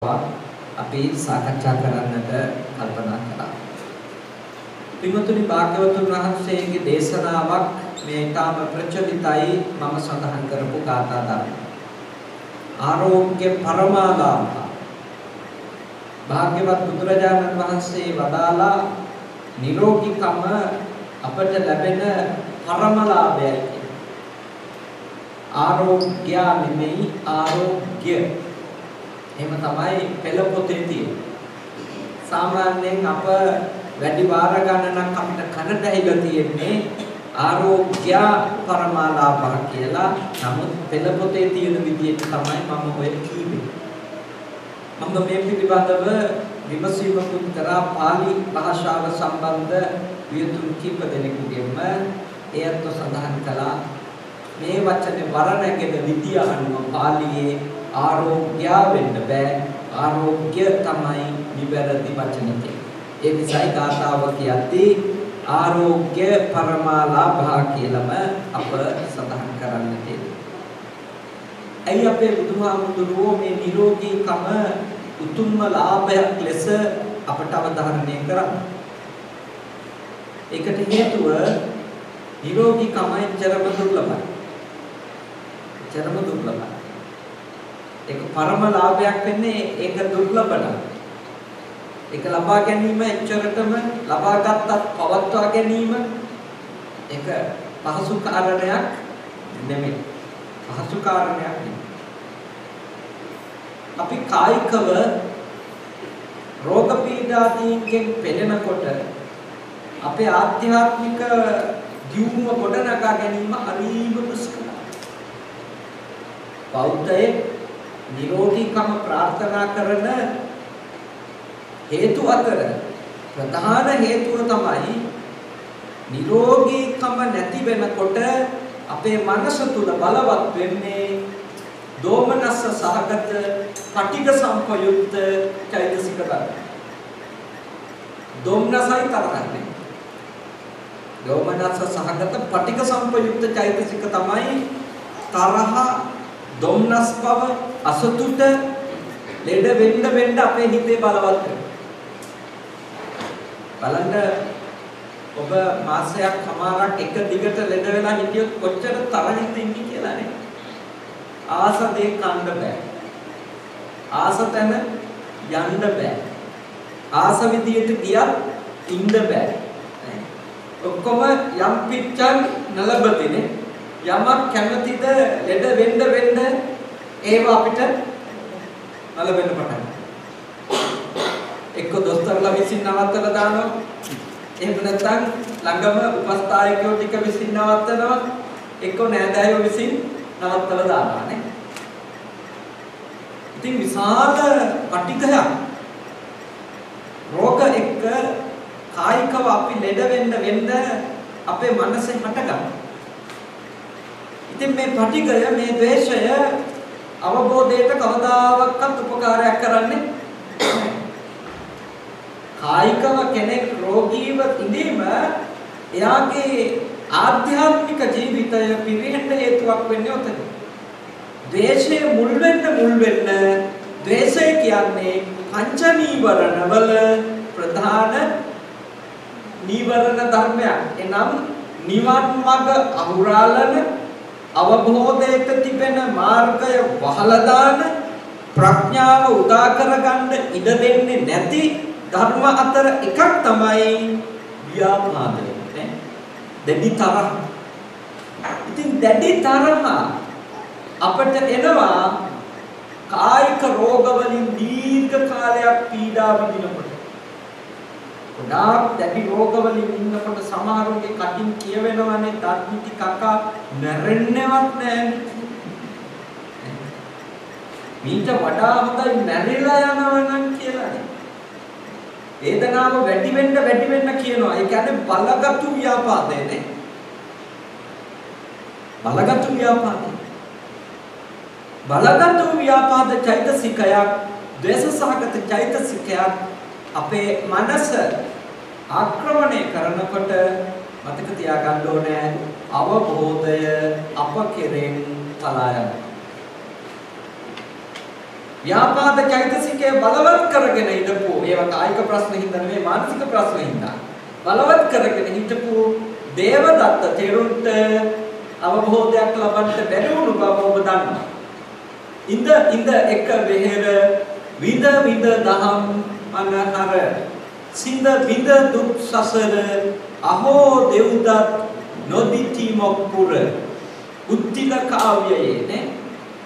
අපි සාකච්ඡා කරන්නට කල්පනා කළා. පින්වතුනි භාග්‍යවතුන් වහන්සේගේ දේශනාවක් මේ ඊටම ප්‍රචලිතයි මම සඳහන් කරපු ගාථා ධර්ම. ආරෝග්‍ය පරමාලාභ. භාග්‍යවත් බුදුරජාණන් වහන්සේ වදාලා නිරෝගීකම අපට ලැබෙන පරමලාභයයි. ආරෝග්‍ය නෙමෙයි ආරෝග්‍ය. එහෙම තමයි පෙළ පොතේ තියෙන්නේ. සාමාන්‍යයෙන් අප වැඩි වාර ගණනක් අපිට කනට ඇහිලා තියෙන්නේ ආරෝග්‍ය පරමාලාභ කියලා. නමුත් පෙළ පොතේ තියෙන විදිහට තමයි මම ඔය කිව්වේ. මම මේ පිළිබඳව විමසීමකුත් කරා පාලි භාෂාව සම්බන්ධ වියතුන් කීප දෙනෙකුගෙන්ම එයත් සඳහන් කළා මේ වචනේ වරණගෙන විදිය අනුව පාලියේ ආරෝග්‍ය වෙන්න බෑ ආරෝග්‍ය තමයි නිවැරදි වචනේ. ඒ නිසායි ගාථාව කියද්දී ආරෝග්‍ය පරමාලාභා කියලාම අප සඳහන් කරන්න තියෙන්නේ. ඇයි අපේ බුදුහාමුදුරුවෝ මේ නිරෝගීකම උතුම්ම ලාභයක් ලෙස අපට අවධාරණය කරන්නේ? ඒකට හේතුව නිරෝගීකමයි චරම දුර්ලභයි. චරම දුර්ලභයි. ඒක පරම ලාභයක් වෙන්නේ ඒක දුර්ලභ නම්. ඒක ලබා ගැනීම එච්චරටම ලබා ගත්තත් පවත්වා ගැනීම ඒක පහසු කාරණයක් නෙමෙයි. පහසු කාරණයක් නෙමෙයි. අපි කායිකව රෝග පීඩාදීන්ගෙන් පෙළෙනකොට අපේ ආධ්‍යාත්මික දියුණුව ගොඩනගා ගැනීම හරිම දුෂ්කරයි. බෞද්ධයේ නිරෝගීකම ප්‍රාර්ථනා කරන හේතු අතර ප්‍රධාන හේතුව තමයි නිරෝගීකම නැති වෙනකොට අපේ මනස තුල බලවත් වෙන්නේ දෝමනස්ස සහගත පටිඝ සම්පයුක්ත චෛතසික ධර්ම. දෝමනසයි තරහන්නේ. දෝමනස්ස සහගත පටිඝ සම්පයුක්ත චෛතසික තමයි තරහ, දොම්නස් බව, අසතුට ලෙඩ වෙන්න අපේ හිතේ බලවත් වෙනවා. බලන්න ඔබ මාසයක් කමාරක් එක දිගට ලෙඩ වෙලා හිටියොත් කොච්චර තරහින්ද ඉන්නේ කියලා නේ. ආස දෙයක් කන්න බෑ. ආස තැන යන්න බෑ. ආස විදියට ගියත් ඉන්න බෑ. ඔක්කොම යම් පිච්චන් නලබතිනේ. යමක් කැමතිද ලෙඩ වෙන්න ඒව අපිට නලබෙන්න පටන්. එක්ක දොස්තරලා විසින් නවත්තලා දානවා. එහෙම නැත්නම් ළඟම උපස්ථායකයෝ ටික විසින් නවත්තනවා. එක්ක නෑදෑයෝ විසින් නවත්තලා දානවා නේ. ඉතින් විශාල පටිඝයක් රෝග එක්ක කායිකව අපි ලෙඩ වෙන්න අපේ මනසේ හටගන්නවා. ඉතින් මේ පටිඝය මේ ද්වේෂය අවබෝධයට කවදාවත් උපකාරයක් කරන්නේ නැහැ. කායිකව කෙනෙක් රෝගීව ඉඳීම එයාගේ ආධ්‍යාත්මික ජීවිතය පිරෙන්න හේතුවක් වෙන්නේ ඔතන. ද්වේෂය මුල් වෙන්න ද්වේෂය කියන්නේ පංච නීවරණ වල ප්‍රධාන නීවරණ ධර්මයක්. එනම් නිවන් මඟ අහුරාලන අවබෝධයට තිබෙන මාර්ගය වහලා දාන ප්‍රඥාව උදා කරගන්න ඉඩ දෙන්නේ නැති ධර්ම අතර එකක් තමයි ව්‍යාපාදය. දැඩි තරහ. ඉතින් දැඩි තරහ අපට එනවා කායික රෝග වලින් දීර්ඝ කාලයක් පීඩා විඳිනකොට. ගොඩාක් දැඩි රෝග වලින් ඉන්නකොට සමහරුන්ගේ කටින් කියවෙනවනේ දත්මිටි කකා මැරෙන්නේවත් නැහැ. මීට වඩා හොඳයි මැරිලා යනවනම් කියලානේ. වේදනාව වැඩි වෙන්න කියනවා. ඒ කියන්නේ බලගතු ව්‍යාපාදේ නේ. බලගතු ව්‍යාපාදේ. බලගතු ව්‍යාපාද චෛතසිකයක්, ද්වේෂ සහගත චෛතසිකයක් අපේ මනස ආක්‍රමණය කරනකොට මතක තියාගන්න ඕනේ අවබෝධය අප කෙරෙන් පලා යනවා. ව්‍යාපාද චෛතසිකය බලවත් කරගෙන හිටපු ඒවා කායික ප්‍රශ්න හින්දා නෙවෙයි මානසික ප්‍රශ්න හින්දා බලවත් කරගෙන හිටපු දේවදත්ත තෙරුන්ට අවබෝධයක් ලබන්න බැරි වුණු බව ඔබ දන්නවා. ඉඳ එක වෙහෙර විඳ දහම් අනහර සිඳ බිඳ දුක් සසර අහෝ දෙව්දත් නොදිටි මොක්පුර උත්තිල කාව්‍යයේ නේ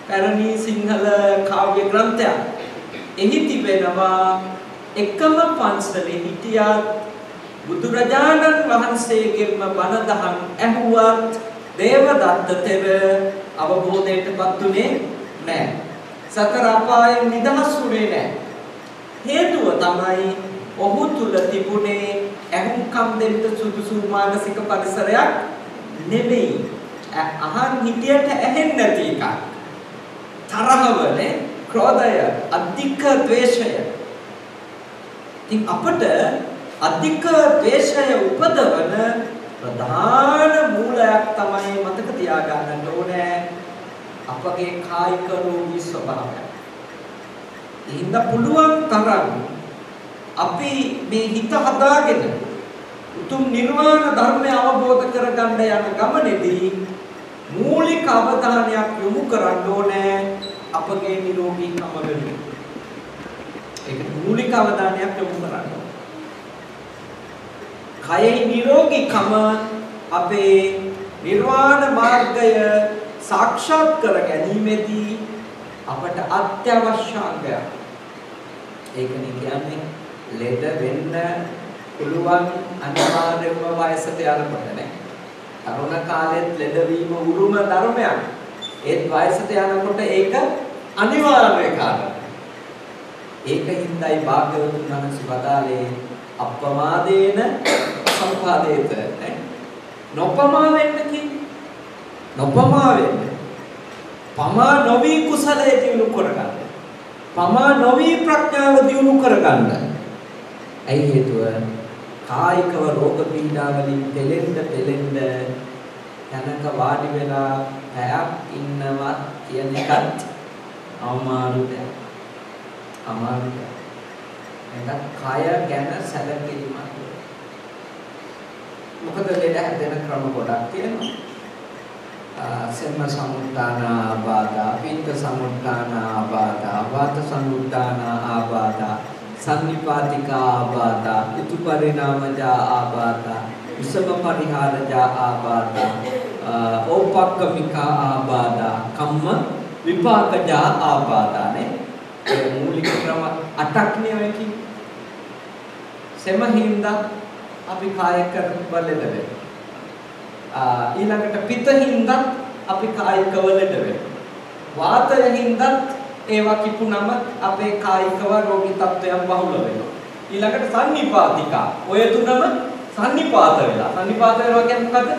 පැරණි සිංහල කාව්‍ය ග්‍රන්ථයක්. එහි තිබෙනවා එකම පන්සලේ හිටියත් බුදුරජාණන් වහන්සේගෙන්ම බණ දහම් ඇහුවත් දේවදත්ත තෙර අවබෝධයටපත් උනේ නැහැ. සතර අපායෙන් නිදහස් වුණේ නැහැ. හේතුව තමයි ඔහු තුල තිබුණේ ඇහුම්කම් දෙන්න සුදුසු මානසික පරිසරයක් නෙමෙයි. අහන් හිටියට ඇහෙන්නේ නැති එකක්. තරහවනේ, ක්‍රෝධය, අධික ද්වේෂය. ඉතින් අපට අධික ද්වේෂය උපදවන ප්‍රධාන මූලයක් තමයි මතක තියාගන්න ඕනේ අපගේ කායික රෝගී ස්වභාවය. ඉතින් පුළුවන් තරම් අපි මේ හිත හදාගෙන උතුම් නිර්වාණ ධර්මය අවබෝධ කරගන්න යන ගමනේදී මූලික අවධානයක් යොමු කරන්න ඕනේ අපගේ නිරෝගීකම වෙනුවෙන්. ඒක මූලික අවධානයක් යොමු කරන්න ඕනේ. කයේ නිරෝගීකම අපේ නිර්වාණ මාර්ගය සාක්ෂාත් කර ගැනීමේදී අපට අත්‍යවශ්‍ය අංගයක්. ඒකනේ කියන්නේ ලෙඩ වෙන්න පුළුවන් අනිවාර්යම වයසට යනකොට නේ. තරුණ කාලෙත් ලෙඩවීම උරුම ධර්මයක්. ඒත් වයසට යනකොට ඒක අනිවාර්ය කාරණයක්. ඒකින්දයි භාග්‍යවතුන් වහන්සේ වදාළේ අප්‍රමාදේන සම්පාදේත නේ. නොපමා වෙන්න කිව්වේ. නොපමා වෙන්න. පමා නොවි කුසලයේ දිනු කරගන්න. පමා නොවි ප්‍රඥාව දිනු කරගන්න. ඇයි හේතුව? කායිකව රෝග පීඩා වලින් පෙළෙන්න තනක වාඩි වෙලා පැයක් ඉන්නවා කියන එකත් අමාරු දෙයක්. අමාරු දෙයක්. එහෙනම් කය ගැන සැලකිලිමත්. මොකද ලෙඩ හැදෙන ක්‍රම ගොඩක් තියෙනවා. සෙම්ම සමුත්තාන ආබාධා, පිත්ත සමුත්තාන ආබාධා, වාත සමුත්තාන ආබාධා, සම්නිපාතිකා ආබාධා, ඍතු පරිණාමජා ආබාධා, විසම පරිහාරජා ආබාධා, ඕපක්කමිකා ආබාධා, කම්ම විපාකජා ආබාධා නේ. ඒ මූලික ක්‍රම 8ක් නෙවෙයි. සෙමහින්ද අපි කායික බලලද ඊළඟට පිටින්ද අපි කායිකව ලෙඩ වෙනවා. වාතයෙන්ද ඒවා කිපුනම අපේ කායිකව රෝගී තත්ත්වයන් බහුල වෙනවා. ඊළඟට සන්නිපාතිකා. ඔය තුනම සන්නිපාත වෙලා. සන්නිපාත වෙනවා කියන්නේ මොකද්ද?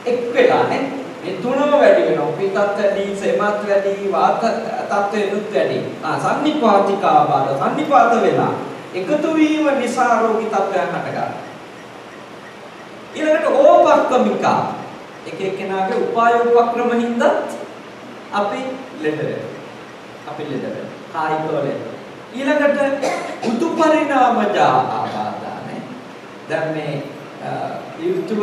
එක් වෙලානේ. මේ තුනම වැඩි වෙනවා. පිටත් වැඩි, සෙමත් වැඩි, වාත තත්ත්වෙනුත් වැඩි. සන්නිපාතිකා බාධා. සන්නිපාත වෙලා එකතු වීම නිසා රෝගී තත්ත්වයන් හටගන්නවා. ඊළඟට ඕපක්කමිකා. එක එක්කෙනාගේ උපාය උපක්‍රම හින්දා අපි ලෙඩ වෙනවා. අපි ලෙඩ වෙනවා. කායිකව ලෙඩ. ඊළඟට උතු පරිණාමජා ආබාධානේ. දැන් මේ ඍතුව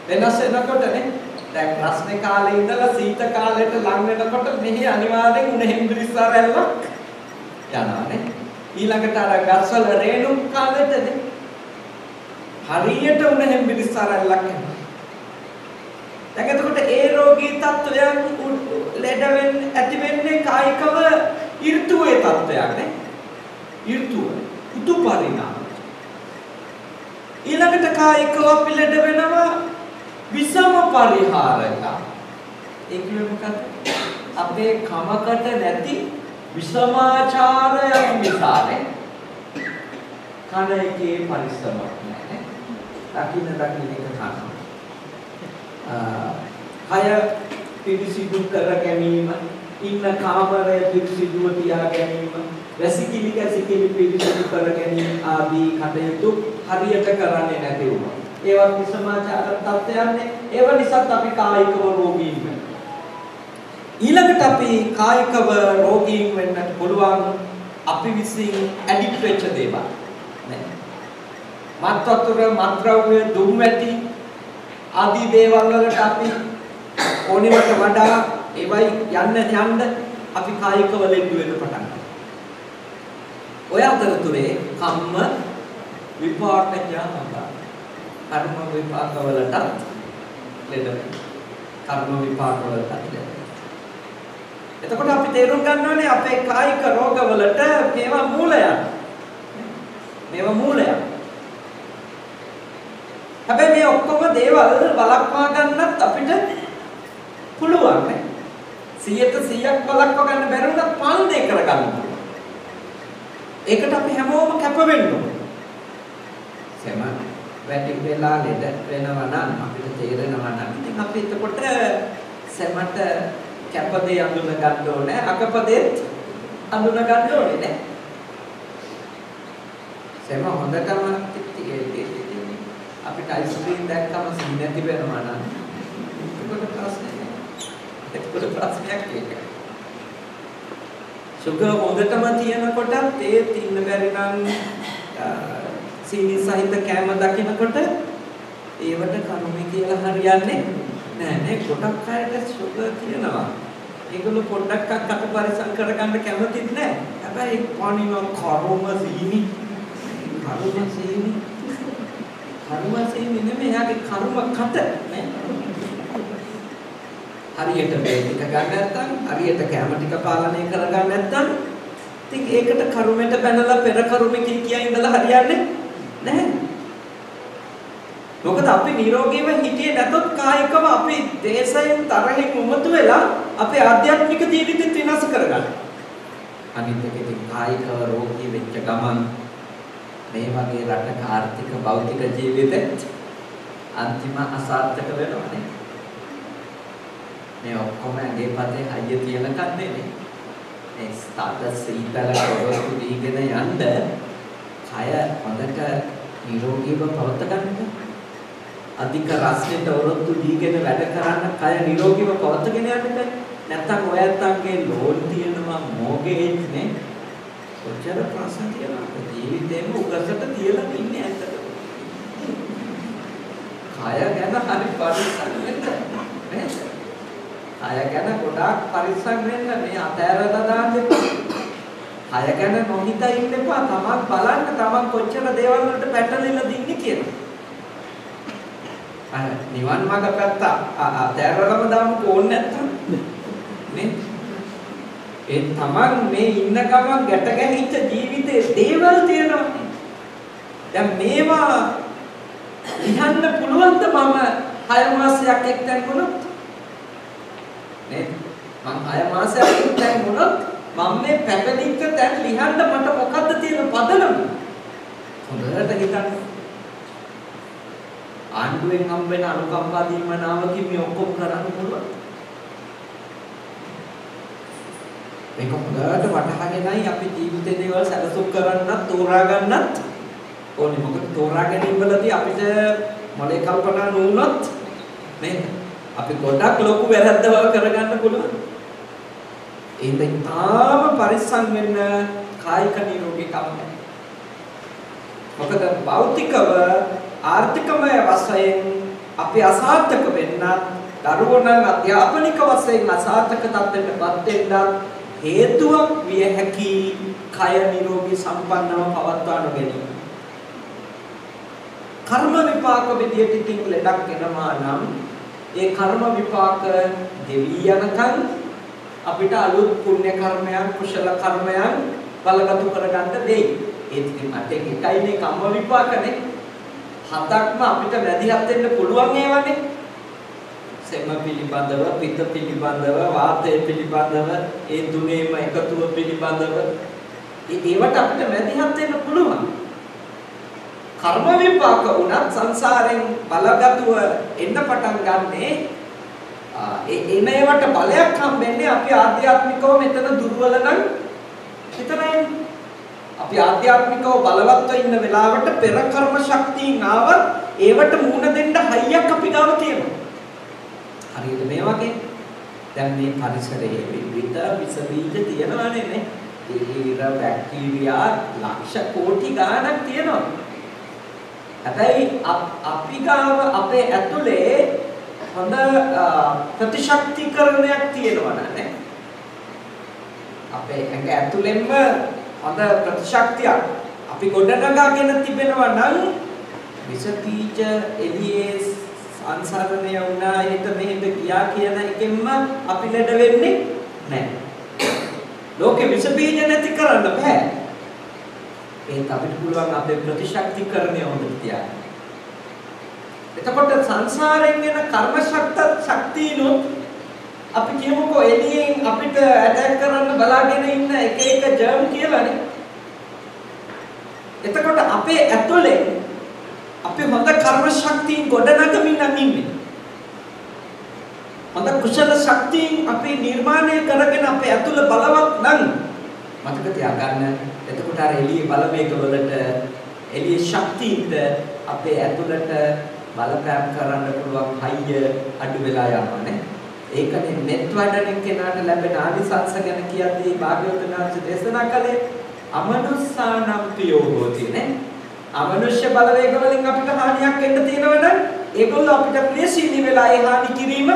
වෙනස් වෙනකොටනේ. දැන් රස්නේ කාලේ ඉඳලා සීත කාලයට ලං වෙනකොට මෙහි අනිවාර්යෙන් උණ හෙම්බිරිස්සා රැල්ලක් යනවානේ. ඊළඟට අර ගස්වල රේණු කාලෙටනේ හරියට උණ හෙම්බිරිස්සා රැල්ලක් යනවා. දැන් එතකොට ඒ රෝගී තත්ත්වයන් ලෙඩ වෙන්න ඇති වෙන්නේ කායිකව ඍතුවේ තත්ත්වයක් නේ. ඍතුව උතු පරිණාම. ඊළඟට කායිකව අපි ලෙඩ වෙනවා විසම පරිහාරක. ඒ කියන්නේ මොකක්ද? අපේ කමකට නැති විසමාචාරයක් නිසානේ. කන එකේ පරිස්සමක් නැහැ. දකින්න එක කනවා. කය පිරිසිදු කර ගැනීම, ඉන්න කාමරය පිරිසිදුව තියා ගැනීම, වැසිකිලි කැසිකිලි පිරිසිදු කර ගැනීම ආදී කටයුතු හරියට කරන්නේ නැති වුණා. ඒවත් විසමාචාර තත්ත්වයන්නේ. ඒව නිසා අපි කායිකව රෝගී වෙනවා. ඊළඟට අපි කායිකව රෝගීන් වෙන්නට පුළුවන් අපි විසින් ඇඩික්ට් වෙච්ච දේවල් නේ. මත් වතුර, මත්ද්‍රව්‍ය, දුම් වැටි ආදී දේවල් වලට අපි ඕනෙවට වඩා ඒවයි යන්න අපි කායිකව ලෙඩ වෙන්න පටන් ගන්නවා. ඔය අතරතුරේ කම්ම විපාක ඥානය. කර්ම විපාක වලට ලෙඩ වෙනවා. කර්ම විපාක වලට ලෙඩ වෙනවා. එතකොට අපි තේරුම් ගන්න ඕනේ අපේ කායික රෝගවලට මේවා මූලයක්. මේවා මූලයක්. හැබැයි මේ ඔක්කොම දේවල් වළක්වා ගන්නත් අපිට පුළුවන් නේ. 100% වළක්වා ගන්න බැරි වුණත් පාලනය කර ගන්න පුළුවන්. ඒකට අපි හැමෝම කැප වෙන්න ඕනේ. සම වැඩි වෙලා ලෙඩ වෙනවා නම් අපිට තේරෙනවා නම් ඉතින් අපි එතකොට සමට කැපදේ අඳුන ගන්න ඕනේ, අකපදේත් අඳුන ගන්න ඕනේ නේ. සම හොඳටම අපිට අයිස්ක්‍රීම් දැක්කම සීන් නැති වෙනවා නම් ඒකට ප්‍රශ්නයක් නෑ. ඒකට ප්‍රශ්නයක් නෑ. සුගර් හොඳටම තියෙනකොට තේ තින්න බැරි නම් සීනි සහිත කෑම දකිනකොට ඒවට කර්මය කියලා හරියන්නේ නෑ නේ. ගොඩක් අයට සුගර් තියෙනවා. ඒගොල්ලෝ පොඩ්ඩක් අත පරිසම් කරගන්න කැමතිත් නෑ. හැබැයි පණින කර්ම සීනි නෙමෙයි යාගේ කර්ම කට නේ. හරියට මේ ටික ගන්න නැත්නම් හරියට කැම ටික පාලනය කරගන්න නැත්නම් ඉතින් ඒකට කර්මයට බැනලා පෙර කර්මකින් කියා ඉඳලා හරියන්නේ නැහැ. මොකද අපි නිරෝගීව හිටියේ නැතොත් කායිකව අපි දේශයෙන් තරහින් උමතු වෙලා අපේ ආධ්‍යාත්මික ජීවිතෙත් විනාශ කරගන්නවා. අනිත් එක ඉතින් කායිකව රෝගී වෙච්ච ගමන් මේ වගේ රටක ආර්ථික භෞතික ජීවිතෙත් අන්තිම අසාර්ථක වෙනවා නේ. මේ ඔක්කොම ඇගේ පතේ හයිය තියන කන්නේ නේ. මේ ස්ථාද සීතල පොරොත්තු දීගෙන යන්න කය හොඳට නිරෝගීව පවත්ත ගන්න. අධික රසයට ඔරොත්තු දීගෙන වැඩ කරන්න කය නිරෝගීව පවත්ගෙන යන්න. නැත්තම් ඔයත්තන්ගේ ලෝන් තියෙනවා මොගේජ් නේ. කොච්චර ප්‍රශ්න තියෙනවද ජීවිතේම උගසට තියලා ඉන්නේ ඇත්තට. කය ගැන හරි පරිස්සම් වෙන්න නේද? කය ගැන ගොඩාක් පරිස්සම් වෙන්න මේ අතෑරලා දාන්න එපා. කය ගැන නොහිතා ඉන්න එපා. තමන් බලන්න තමන් කොච්චර දේවල් වලට පැටලෙලා දින්නේ කියලා. අර නිවන් මාර්ග පැත්ත අතෑරලම දාමු ඕනේ නැත්තම් නේ. ඒ තමන් මේ ඉන්න ගමන් ගැට ගැහිච්ච ජීවිතේ දේවල් තියෙනවා. දැන් මේවා ලියන්න පුළුවන්ද මම 6 මාසයක් එක්තැන් වුණොත්? නේ මම 6 මාසයක් එක්තැන් වුණොත් මම මේ පැටලිච්ච තැන් ලියන්න මට මොකද්ද තියෙන පදනම? හොඳට හිතන්න. ආණ්ඩුවෙන් හම්බෙන අනුකම්පා දීමනාවකින් මේ ඔක්කොම කරන්න පුළුවන්. මේක හොඳට වටහාගෙනයි අපි ජීවිතේ දේවල් සැලසුම් කරන්නත් තෝරා ගන්නත් ඕනේ. මොකද තෝරා ගැනීම වලදී අපිට මොලේ කල්පනා නුනොත් නේද? අපි ගොඩක් ලොකු වැරද්දවල් කරගන්න පුළුවන්. ඒකෙන් තාම පරිස්සම් වෙන්න කායික නිරෝගීකම. මොකද භෞතිකව ආර්ථිකමය වශයෙන් අපි අසාර්ථක වෙන්නත් දරුවෝ නම් අධ්‍යාපනික වශයෙන් අසාර්ථක තත්ත්වයකටපත් වෙන්නත් හේතුවක් විය හැකි කය නිරෝගී සම්පන්නව පවත්වා නොගැනීම. කර්ම විපාක විදියට ඉතින් ලෙඩක් එනවා නම් ඒ කර්ම විපාක දෙවි යනකන් අපිට අලුත් පුණ්‍ය කර්මයන් කුසල කර්මයන් බලගතු කරගන්න දෙයි. ඒ ඉතින් අටෙන් එකයිනේ කම්ම විපාකනේ. හතක්ම අපිට මැදිහත් වෙන්න පුළුවන් ඒවානේ. සෙම පිළිබඳව, පිත්ත පිළිබඳව, වාතය පිළිබඳව, ඒ තුනේම එකතුව පිළිබඳව ඒවට අපිට මැදිහත් වෙන්න පුළුවන්. කර්ම විපාක උනත් සංසාරයෙන් බලගතුව එන්න පටන් ගන්නේ ඒවට බලයක් හම්බෙන්නේ අපි ආධ්‍යාත්මිකව මෙතන දුර්වල නම් විතරයි. අපි ආධ්‍යාත්මිකව බලවත්ව ඉන්න වෙලාවට පෙර කර්ම ශක්තියින් ආවත් ඒවට මුහුණ දෙන්න හයියක් අපි ගාව තියෙනවා. හරියට මේ වගේ දැන් මේ පරිසරයේ විවිධ විස බීජ තියෙනවානේ නේ. ඊර බැක්ටීරියා ලක්ෂ කෝටි ගණනක් තියෙනවා. හැබැයි අපි ගාව අපේ ඇතුලේ හොඳ ප්‍රතිශක්තිකරණයක් තියෙනවා නේ. අපේ ඇඟ ඇතුළෙන්ම හොඳ ප්‍රතිශක්තියක් අපි ගොඩනගාගෙන තිබෙනවා නම් විස බීජ එළියේ සංසරණය වුණා හිත මෙහෙට ගියා කියන එකෙන්ම අපි ලෙඩ වෙන්නේ නැහැ. ලෝකෙ විස බීජ නැති කරන්න බෑ. ඒත් අපිට පුළුවන් අපේ ප්‍රතිශක්තිකරණය හොඳට තියාගන්න. එතකොට සංසාරයෙන් එන කර්ම ශක්තියනොත් අපි කියමුකෝ එළියෙන් අපිට ඇටැක් කරන්න බලාගෙන ඉන්න එක එක ජර්ම් කියලානේ. එතකොට අපේ ඇතුලේ අපි හොඳ කර්ම ශක්තියින් ගොඩනගමින් නම් ඉන්නේ. හොඳ කුසල ශක්තියින් අපි නිර්මාණය කරගෙන අපේ ඇතුළ බලවත් නම් මතක තියාගන්න. එතකොට අර එළියේ බලවේග වලට එළියේ ශක්තියින්ට අපේ ඇතුළට බලපෑම් කරන්න පුළුවන් හයිය අඩු වෙලා යනවා නේ. ඒකනේ මෙත් වඩන කෙනාට ලැබෙන ආනිසංස ගැන කියද්දී භාග්‍යවතුන් වහන්සේ දේශනා කළේ අමනුස්සානම් පියෝ හෝති නේ. අමනුෂ්‍ය බලවේග වලින් අපිට හානියක් එන්න තියෙනවා නම් ඒගොල්ලෝ අපිට ප්‍රියශීලී වෙලා ඒ හානි කිරීම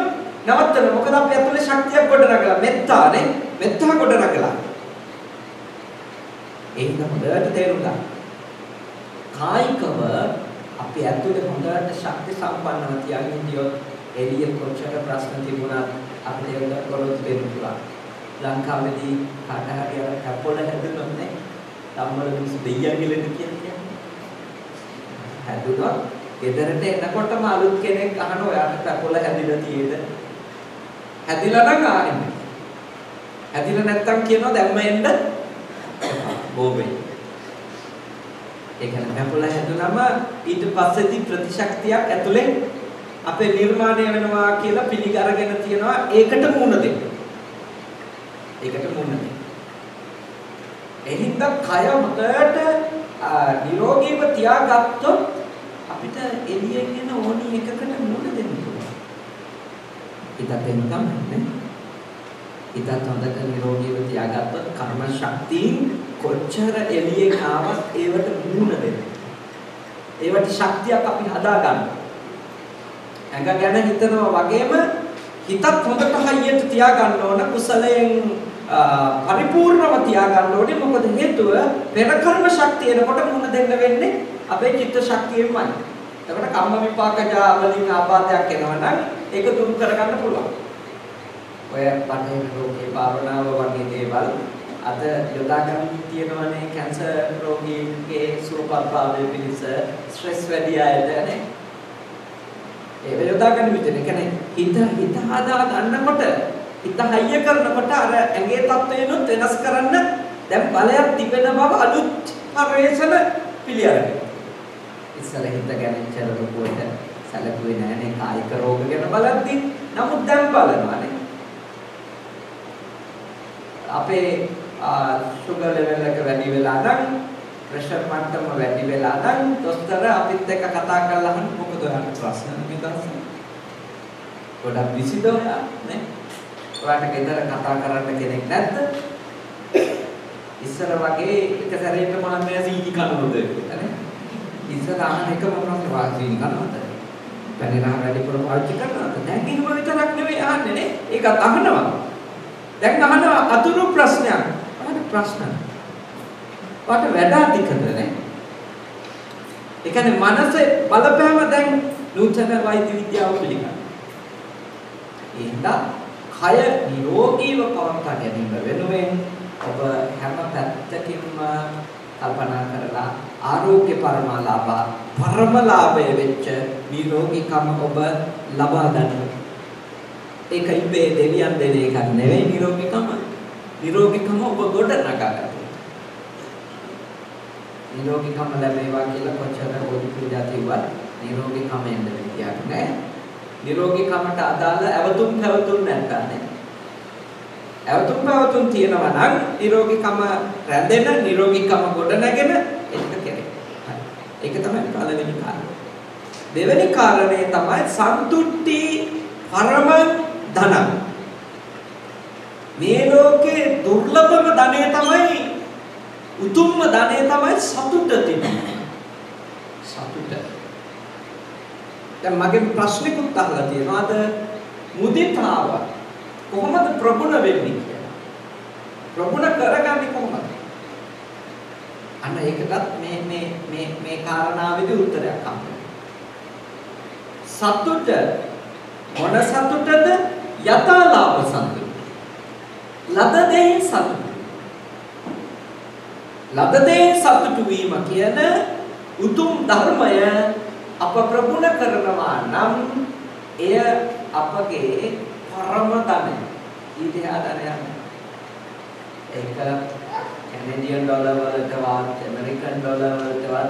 නවත්තන. මොකද අපි ඇතුලේ ශක්තියක් ගොඩනගලා මෙත්තානේ. මෙත්තා ගොඩනගලා. ඒක හොඳට තේරුම් ගන්න. කායිකව අපි ඇතුලේ හොඳට ශක්ති සම්පන්නව තියාගෙන ඉඳියොත් එළිය කොච්චර ප්‍රශ්න තිබුණත් අපිට ඒක කරොත් වෙන්න පුළුවන්. ලංකාවේදී කාට හරි අර කපොල හැදුනොත් නේ ධම්මල මිනිස් දෙයියන් ගෙලෙන්න කියන්නේ. හැදුනොත් ගෙදරට එනකොටම අලුත් කෙනෙක් අහන ඔයාට කපොල හැදිලා තියෙද? හැදිලා නම් ආන්නේ. හැදිලා නැත්තම් කියනවා දැම්ම එන්න බෝබේ. ඒ කියන්නේ කපොල හැදුනම ඊට පස්සේදී ප්‍රතිශක්තියක් ඇතුලේ අපේ නිර්මාණය වෙනවා කියලා පිළිගරගෙන තියනවා. ඒකට මුණ දෙන්න. ඒකට මුණ දෙන්න. එහිඳ කය හොඳට නිරෝගීව තියාගත්තොත් අපිට එළියෙන් එන ඕනි එකකට මුණ දෙන්න පුළුවන්. ඉතත් එන්නම නේ. ඉතත් හොඳට නිරෝගීව තියාගත්තොත් කර්ම ශක්තිය කොච්චර එළියෙන් ආවත් ඒවට මුණ දෙන්න. ඒවට ශක්තියක් අපි හදා ගන්න. ඇඟ ගැන හිතනවා වගේම හිතත් හොඳට හයියට තියාගන්න ඕන. කුසලයෙන් පරිපූර්ණව තියාගන්න ඕනේ. මොකද හේතුව පෙර කර්ම ශක්තිය එනකොට මුණ දෙන්න වෙන්නේ අපේ චිත්ත ශක්තියෙන්මයි. එතකොට කම්ම විපාකජ වලින් ආබාධයක් එනවා නම් ඒක දුරු කරගන්න පුළුවන්. ඔය බටහිර රෝගී භාවනාව වගේ දේවල් අද යොදාගන්න තියෙනවනේ. කැන්සර් රෝගීන්ගේ සුවපත්භාවය පිණිස ස්ට්‍රෙස් වැඩි අයට නේ. ඒ යොදාගන්න විදිහ. ඒ කියන්නේ හිත හදා ගන්නකොට හිත හයිය කරනකොට අර ඇඟේ තත්ත්වයනොත් වෙනස් කරන්න දැන් බලයක් තිබෙන බව අලුත් පරිවේෂණ පිළිඅරගෙන. ඉස්සර හිත ගැන චරලුවට සැලකුවේ නැහැනේ කායික රෝග ගැන බලද්දි. නමුත් දැන් බලනවානේ. අපේ සුගර් ලෙවල් එක වැඩි වෙලා නම් ප්‍රෙෂර් මට්ටම වැඩි වෙලා නම් දොස්තර අපිත් එක්ක කතා කරලා අහන්න මොකද ඔයාලට ප්‍රශ්න නිදහස? ගොඩක් විසිද ඔයා නේ? ඔයාට ගෙදර කතා කරන්න කෙනෙක් නැද්ද? ඉස්සර වගේ එක සැරේට මම මේ සීනි කනවද කියලා නේ? ඉස්සර අහන එක මොනවද වාසීනි කනවද? පැනිරහ වැඩිපුර පාවිච්චි කරනවද? දැන් එහෙම විතරක් නෙවෙයි අහන්නේ නේ. ඒකත් අහනවා. දැන් අහනවා අතුරු ප්‍රශ්නයක්. ඔයාට ප්‍රශ්න. ඔයාට වැඩ අධිකද නේ? ඒ කියන්නේ මනසේ බලපෑම දැන් නූතන වෛද්‍ය විද්‍යාව පිළිගන්නවා. එහෙනම් කය නිරෝගීව පවත්වා ගැනීම වෙනුවෙන් ඔබ හැම පැත්තකින්ම කල්පනා කරලා ආරෝග්‍ය පරමලාභය වෙච්ච නිරෝගීකම ඔබ ලබා ගන්න. ඒක ඉබේ දෙවියන් දෙන එකක් නෙවෙයි නිරෝගීකම. නිරෝගීකම ඔබ ගොඩ නගා ගන්න. නිරෝගීකම ලැබේවා කියලා කොච්චර ඕනි පූජා තිබ්බත් නිරෝගීකම එන්න විදියක් නෑ. නිරෝගීකමට අදාළ අවතුම් පැවතුම් නැත්නම් නේ. අවතුම් පැවතුම් තියෙනවා නම් නිරෝගීකම රැඳෙන නිරෝගීකම ගොඩ නැගෙන ඒක කෙරේ. ඒක තමයි පළවෙනි කාරණය. දෙවෙනි කාරණේ තමයි සන්තුට්ටි පරම ධන. මේ ලෝකේ දුර්ලභම ධනය තමයි උතුම්ම ධනය තමයි සතුට තිබෙනවා. සතුට. දැන් මගේ ප්‍රශ්නෙකුත් අහලා තියෙනවාද මුදිතාව කොහොමද ප්‍රගුණ වෙන්නේ කියලා. ප්‍රගුණ කරගන්නේ කොහොමද? අන්න ඒකටත් මේ කාරණාවේදී උත්තරයක් හම්බෙනවා. සතුට මොන සතුටද? යථාලාභ සතුට. ලද දෙයින් සතුට. ලද දෙයින් සතුට වීම කියන උතුම් ධර්මය අප ප්‍රගුණ කරනවා නම් එය අපගේ පරම ධනය. ඊට ආදරයක්. ඒක කැනඩියන් ඩොලර් වලටවත් ඇමරිකන් ඩොලර් වලටවත්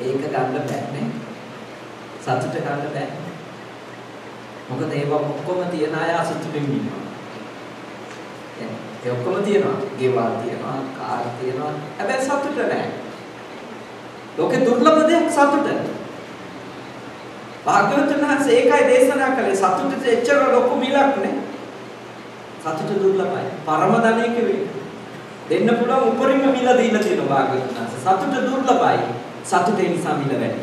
ඒක ගන්න බෑ නේ. සතුට ගන්න බෑ. මොකද ඒවා ඔක්කොම තියන අය අසතුටින් ඉන්නවා. ඒ ඔක්කොම තියනවා. ගෙවල් තියනවා, කාර් තියනවා. හැබැයි සතුට නැහැ. ලෝකේ දුර්ලභ දෙයක් සතුට. භාග්‍යවතුන් වහන්සේ ඒකයි දේශනා කළේ සතුටට එච්චර ලොකු මිලක් නේ. සතුට දුර්ලභයි. පරම ධනෙ කෙරේ. දෙන්න පුළුවන් උපරිම මිල දීලා තියෙනවා භාග්‍යවතුන් වහන්සේ. සතුට දුර්ලභයි. සතුටේ නිසා මිල වැඩි.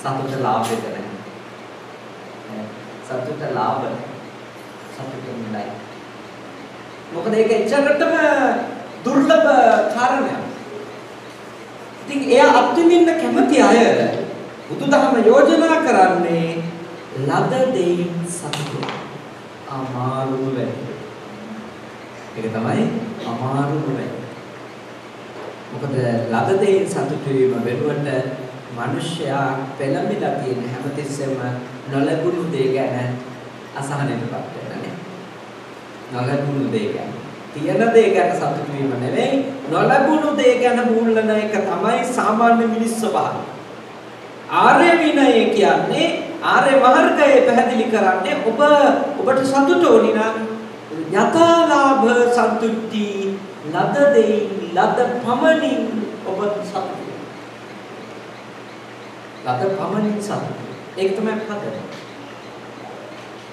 සතුට ලාභෙද නැහැ. සතුට ලාභ සතුටෙන් මිලයි. මොකද ඒක එච්චරටම දුර්ලභ කාරණයක්. ඉතින් එයා අත්විඳින්න කැමති අය බුදුදහම යෝජනා කරන්නේ ලද දෙයින් සතුට. අමාරුම වැඩි. ඒක තමයි අමාරුම වැඩි. මොකද ලද දෙයින් සතුට වීම වෙනුවට මිනිසයා පෙළඹිලා තියෙන හැමතිස්සෙම නොලැබුණු දේ ගැන අසහනෙටපත් වෙනනේ. නොලැබුණු දේ ගැන. තියෙන දේ ගැන සතුටු වීම නෙවෙයි නොලැබුණු දේ ගැන මූල්ලන එක තමයි සාමාන්‍ය මිනිස් ස්වභාවය. ආර්ය විනය කියන්නේ ආර්ය මාර්ගය පැහැදිලි කරන්නේ ඔබට සතුට ඕනි නම් යථාලාභ සතුටි ලද දෙයින් ලද පමණින් ඔබ සතුටු. ලද පමණින් සතුටු. ඒක තමයි පද.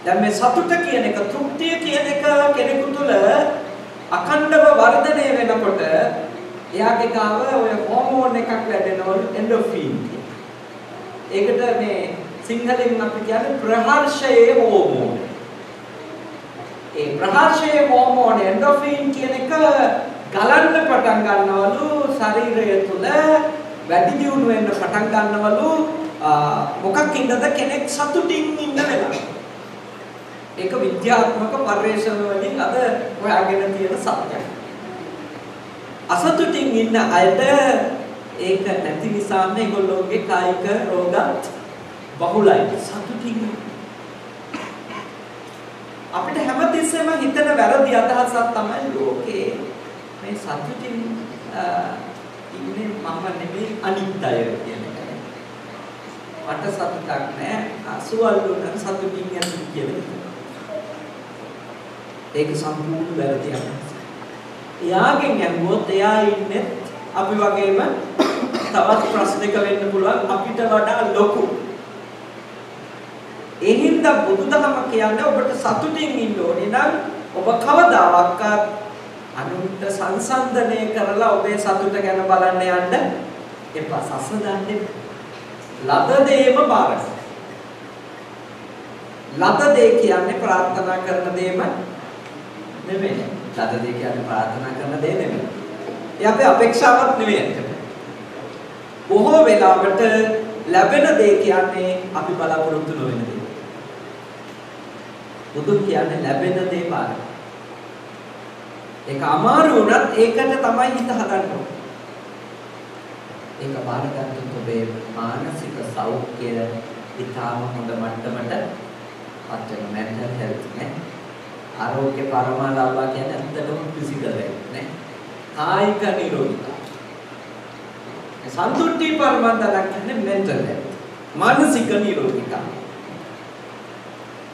දැන් මේ සතුට කියන එක තෘප්තිය කියන එක කෙනෙකු තුළ අඛණ්ඩව වර්ධනය වෙනකොට එයාගේ ගාව ඔය හෝමෝන් එකක් වැඩෙනවලු එන්ඩෝෆින්. ඒකට මේ සිංහලෙන් අපි කියන්නේ ප්‍රහර්ෂයේ හෝමෝන. ඒ ප්‍රහර්ෂයේ හෝමෝන එන්ඩෝෆින් කියන එක ගලන්න පටන් ගන්නවලු ශරීරය තුළ වැඩි දියුණු වෙන්න පටන් ගන්නවලු මොකක්ින්දද කෙනෙක් සතුටින් ඉන්න වෙලාව. ඒක විද්‍යාත්මක පරිශ්‍රම වලින් අද හොයාගෙන තියෙන සත්‍යයක්. අසතුටින් ඉන්න අයට ඒක නැති නිසා මේගොල්ලෝගේ කායික රෝගත් බහුලයි. සතුටින් අපිට හැමතිස්සෙම හිතන වැරදි අදහසක් තමයි ලෝකේ මේ සතුටින් ඉන්නේ මම නෙමෙයි අනිත් අය කියන එක. මට සතුටක් නැහැ. අසුවල්ලු නම් සතුටින් යන්නේ කියලා. ඒක සම්පූර්ණ වැරදියක්. එයාගෙන් ඇහුවොත් එයා ඉන්නේ අපි වගේම තවත් ප්‍රශ්නයක වෙන්න පුළුවන් අපිට වඩා ලොකු. ඒ හින්දා බුදුදහම කියන්නේ ඔබට සතුටින් ඉන්න ඕනේ නම් ඔබ කවදාවත් අනුන්ට සංසන්දනය කරලා ඔබේ සතුට ගැන බලන්න යන්න එපා. සසඳන්නේ ලද දේම බාරගන්න. ලද දේ කියන්නේ ප්‍රාර්ථනා කරන දේම නෙමෙයි. ලද දේ කියන්නේ ප්‍රාර්ථනා කරන දේ නෙමෙයි. ඒ අපේ අපේක්ෂාවක් නෙමෙයි. බොහෝ වෙලාවට ලැබෙන දේ කියන්නේ අපි බලාපොරොත්තු නොවන දේ. බුදුන් කියන්නේ ලැබෙන දේ බාරගන්න. ඒක අමාරු වුණත් ඒකට තමයි හිත හදන්න. ඒක බාරගත්තොත් ඔබේ මානසික සෞඛ්‍යය ඉතාම හොඳ මට්ටමට පත් වෙන mental health නේ. ආරෝග්‍ය පරමාලාභ කියන්නේ ඇත්තටම ෆිසිකල් health නේ. කායික නිරෝධිතා. සන්තුෂ්ටි පරමාන්තයක් කියන්නේ mental health. මානසික නිරෝධිතා.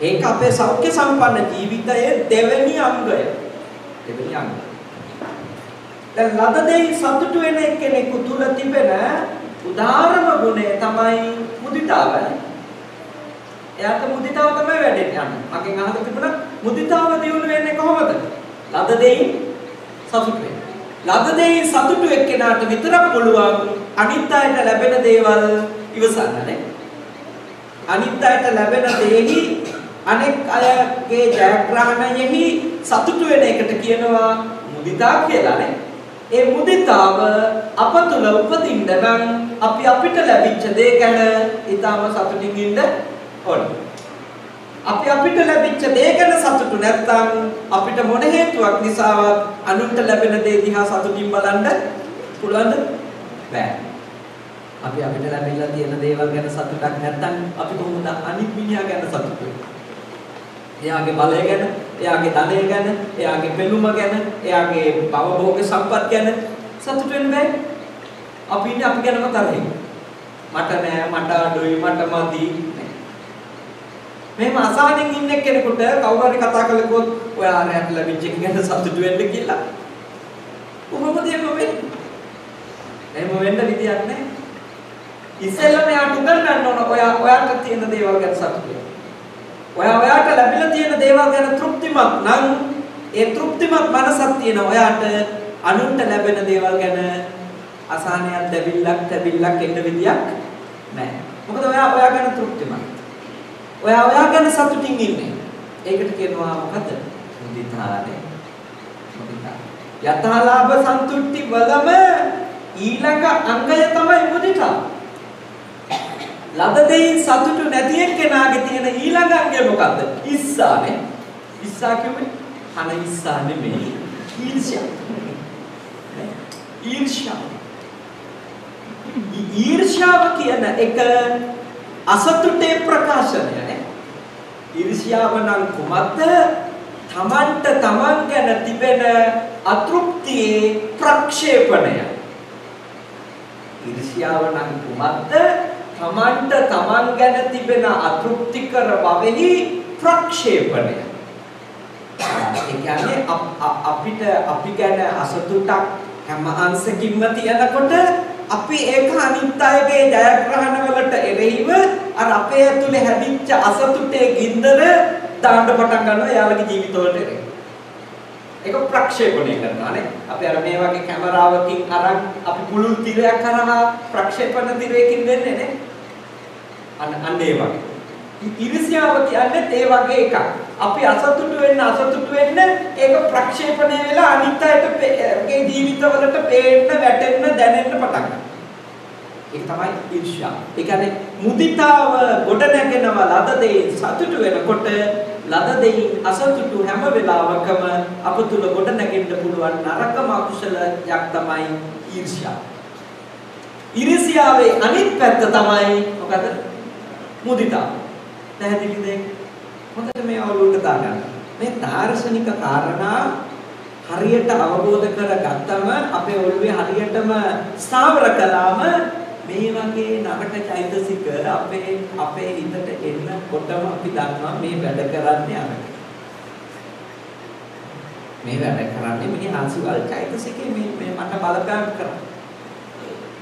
ඒක අපේ සෞඛ්‍ය සම්පන්න ජීවිතයේ දෙවෙනි අංගය. දෙවෙනි අංගය. දැන් ලද දෙයින් සතුටු වෙන කෙනෙකු තුල තිබෙන උදාාරම ගුණය තමයි මුදිතාව. එයාට මුදිතාව තමයි වැඩෙන්නේ. මගෙන් අහලා තිබුණා මුදිතාව දියුණු වෙන්නේ කොහොමද? ලද දෙයින් සතුටු වෙන්න. ලද දෙයින් සතුටු එක්කෙනාට විතරක් පුළුවන් අනිත් අයට ලැබෙන දේවල් ඉවසන්න නේ. අනිත් අයට ලැබෙන දෙෙහි අනෙක් අයගේ ජයග්‍රහණයෙහි සතුටු වෙන එකට කියනවා මුදිතා කියලා නේ. ඒ මුදිතාව අප තුළ උපදින්න නම් අපි අපිට ලැබිච්ච දේ ගැන ඊටම සතුටින් ඉන්න ඕනේ. අපි අපිට ලැබිච්ච දේ ගැන සතුටු නැත්නම් අපිට මොන හේතුවක් නිසාවත් අනුන්ට ලැබෙන දේ දිහා සතුටින් බලන්න පුළුවන්ද? බෑ. අපි අපිට ලැබිලා තියෙන දේවල් ගැන සතුටක් නැත්නම් අපි කොහොමද අනිත් මිනිහා ගැන සතුටු වෙන්නේ? එයාගේ බලය ගැන, එයාගේ ධනය ගැන, එයාගේ පෙනුම ගැන, එයාගේ භවභෝග සම්පත් ගැන සතුටු වෙන්න බෑ. අපි ඉන්නේ අපි ගැනම තරහින්. මට නෑ, මට අඩුයි, මට මදි. මෙහෙම අසහනෙන් ඉන්න කෙනෙකුට කවුරු හරි කතා කළකොත් ඔයා ආරයට ලැබිච්ච එක ගැන සතුටු වෙන්න කියලා. කොහොමද එහෙම වෙන්නේ? එහෙම වෙන්න විදියක් නැහැ. ඉස්සෙල්ලා මෙයාට උගන්වන්න ඕන ඔයාට තියෙන දේවල් ගැන සතුටු වෙන්න. ඔයාට ලැබිලා තියෙන දේවල් ගැන තෘප්තිමත් නම් ඒ තෘප්තිමත් මනසක් තියෙන ඔයාට අනුන්ට ලැබෙන දේවල් ගැන අසහනයක් දැවිල්ලක් එන්න විදියක් නැහැ. මොකද ඔයා ගැන තෘප්තිමත්. ඔයා ගැන සතුටින් ඉන්නේ. ඒකට කියනවා මොකද? මුදිතානේ. මුදිතා. යථාලාභ සන්තුට්ටි වලම ඊළඟ අංගය තමයි මුදිතා. ලද දෙයින් සතුටු නැති එක්කෙනාගේ තියෙන ඊළඟ අංගය මොකද්ද? ඉස්සානේ. ඉස්සා කියන්නේ හන ඉස්සා නෙමෙයි. ඊර්ෂ්‍යා. ඊර්ෂ්‍යාව කියන එක අසතුටේ ප්‍රකාශනය නේ. ඊර්ෂ්‍යාව නම් කුමක්ද? තමන්ට තමන් ගැන තිබෙන අතෘප්තියේ ප්‍රක්ෂේපණය. ඊර්ෂ්‍යාව නම් කුමක්ද? තමන්ට තමන් ගැන තිබෙන අතෘප්තිකර බවෙහි ප්‍රක්ෂේපණය. ඒ කියන්නේ අපිට අපි ගැන අසතුටක් හැම අංශකින්ම තියනකොට අපි ඒක අනිත් අයගේ ජයග්‍රහණ වලට එරෙහිව අර අපේ ඇතුලේ හැදිච්ච අසතුටේ ගින්දර දාන්න පටන් ගන්නවා යාළුවගේ ජීවිතවලට එරෙහිව. ඒක ප්‍රක්ෂේපණය කරනවානේ. අපි අර මේ වගේ කැමරාවකින් අරන් අපි පුළුල් තිරයක් කරනවා ප්‍රක්ෂේපණ තිරයකින් දෙන්නේ නේ. අන්න ඒ වගේ. ඊර්ෂ්‍යාව කියන්නේ ඒ වගේ එකක්. අපි අසතුටු වෙන්න ඒක ප්‍රක්ෂේපණය වෙලා අනිත් අයගේ ජීවිතවලට පේන්න, වැටෙන්න, දැනෙන්න පටන් ගන්නවා. ඒක තමයි ඊර්ෂ්‍යාව. ඒ කියන්නේ මුදිතාව ගොඩ නැගෙනවා ලද දෙයින් සතුටු වෙනකොට ලද දෙයින් අසතුටු හැම වෙලාවකම අප තුල ගොඩ නැගෙන්න පුළුවන් නරකම අකුසලයක් තමයි ඊර්ෂ්‍යාව. ඊර්ෂ්‍යාවේ අනිත් පැත්ත තමයි මොකද? මුදිතාව. පැහැදිලිද? හොඳට මේ අවබෝධ කරගන්න. මේ දාර්ශනික කාරණා හරියට අවබෝධ කරගත්තම අපේ ඔළුවේ හරියටම ස්ථාවර කළාම මේ වගේ නරක චෛතසික අපේ හිතට එන්නකොටම අපි දන්නවා මේ වැඩ කරන්නේ අර. මේ වැඩ කරන්නේ මේ ආසුවල් චෛතසිකේ මේ මට බලපෑම් කරා.